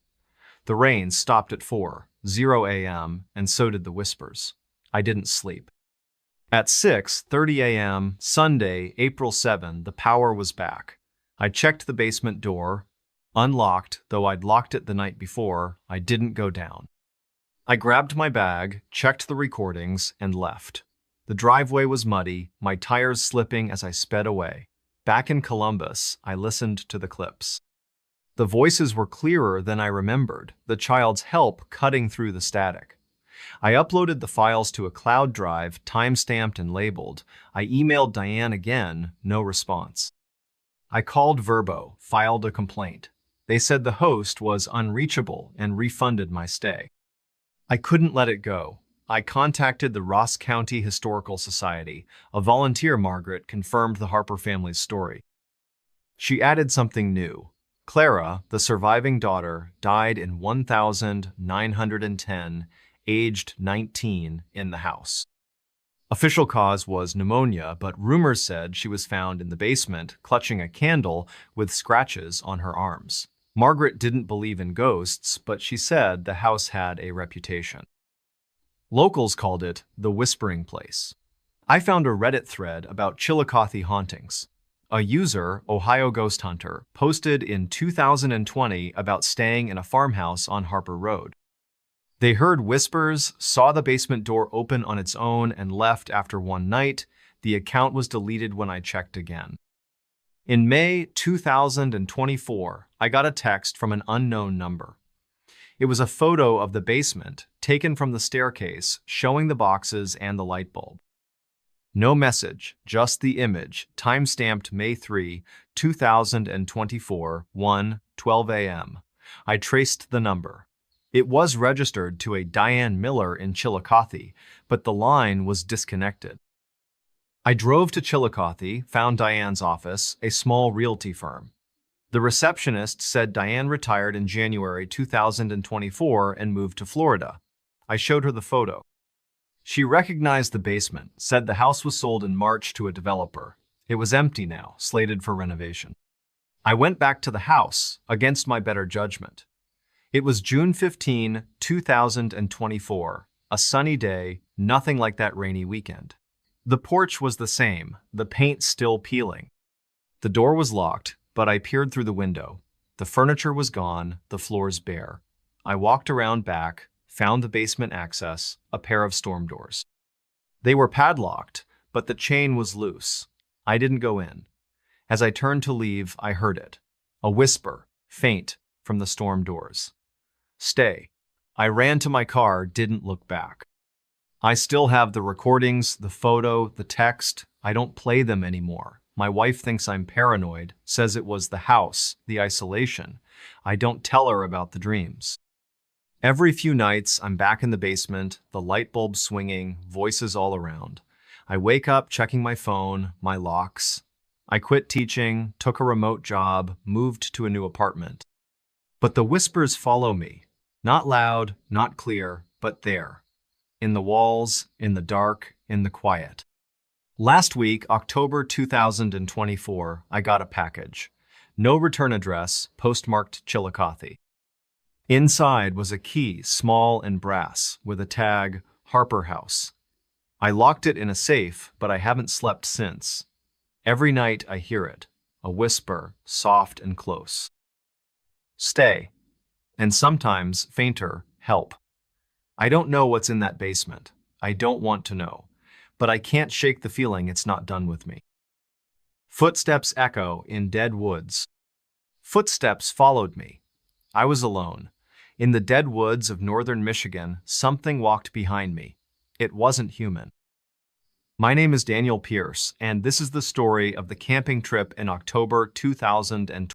The rain stopped at 4:00 a.m., and so did the whispers. I didn't sleep. At 6:30 a.m., Sunday, April 7, the power was back. I checked the basement door, unlocked, though I'd locked it the night before. I didn't go down. I grabbed my bag, checked the recordings, and left. The driveway was muddy, my tires slipping as I sped away. Back in Columbus, I listened to the clips. The voices were clearer than I remembered, the child's help cutting through the static. I uploaded the files to a cloud drive, time-stamped and labeled. I emailed Diane again, no response. I called Verbo, filed a complaint. They said the host was unreachable and refunded my stay. I couldn't let it go. I contacted the Ross County Historical Society. A volunteer, Margaret, confirmed the Harper family's story. She added something new. Clara, the surviving daughter, died in 1910, aged 19, in the house. Official cause was pneumonia, but rumors said she was found in the basement, clutching a candle with scratches on her arms. Margaret didn't believe in ghosts, but she said the house had a reputation. Locals called it the Whispering Place. I found a Reddit thread about Chillicothe hauntings. A user, Ohio Ghost Hunter, posted in 2020 about staying in a farmhouse on Harper Road. They heard whispers, saw the basement door open on its own, and left after one night. The account was deleted when I checked again. In May 2024, I got a text from an unknown number. It was a photo of the basement taken from the staircase showing the boxes and the light bulb. No message, just the image, time-stamped May 3, 2024, 1:12 a.m. I traced the number. It was registered to a Diane Miller in Chillicothe, but the line was disconnected. I drove to Chillicothe, found Diane's office, a small realty firm. The receptionist said Diane retired in January 2024 and moved to Florida. I showed her the photo. She recognized the basement, said the house was sold in March to a developer. It was empty now, slated for renovation. I went back to the house, against my better judgment. It was June 15, 2024, a sunny day, nothing like that rainy weekend. The porch was the same, the paint still peeling. The door was locked, but I peered through the window. The furniture was gone, the floors bare. I walked around back, found the basement access, a pair of storm doors. They were padlocked, but the chain was loose. I didn't go in. As I turned to leave, I heard it. A whisper, faint, from the storm doors. Stay. I ran to my car, didn't look back. I still have the recordings, the photo, the text. I don't play them anymore. My wife thinks I'm paranoid, says it was the house, the isolation. I don't tell her about the dreams. Every few nights, I'm back in the basement, the light bulb swinging, voices all around. I wake up checking my phone, my locks. I quit teaching, took a remote job, moved to a new apartment. But the whispers follow me. Not loud, not clear, but there. In the walls, in the dark, in the quiet. Last week, October 2024, I got a package. No return address, postmarked Chillicothe. Inside was a key, small and brass, with a tag, Harper House. I locked it in a safe, but I haven't slept since. Every night I hear it, a whisper, soft and close. Stay. And sometimes, fainter, help. I don't know what's in that basement. I don't want to know. But I can't shake the feeling it's not done with me. Footsteps echo in dead woods. Footsteps followed me. I was alone. In the dead woods of northern Michigan, something walked behind me. It wasn't human. My name is Daniel Pierce, and this is the story of the camping trip in October 2020.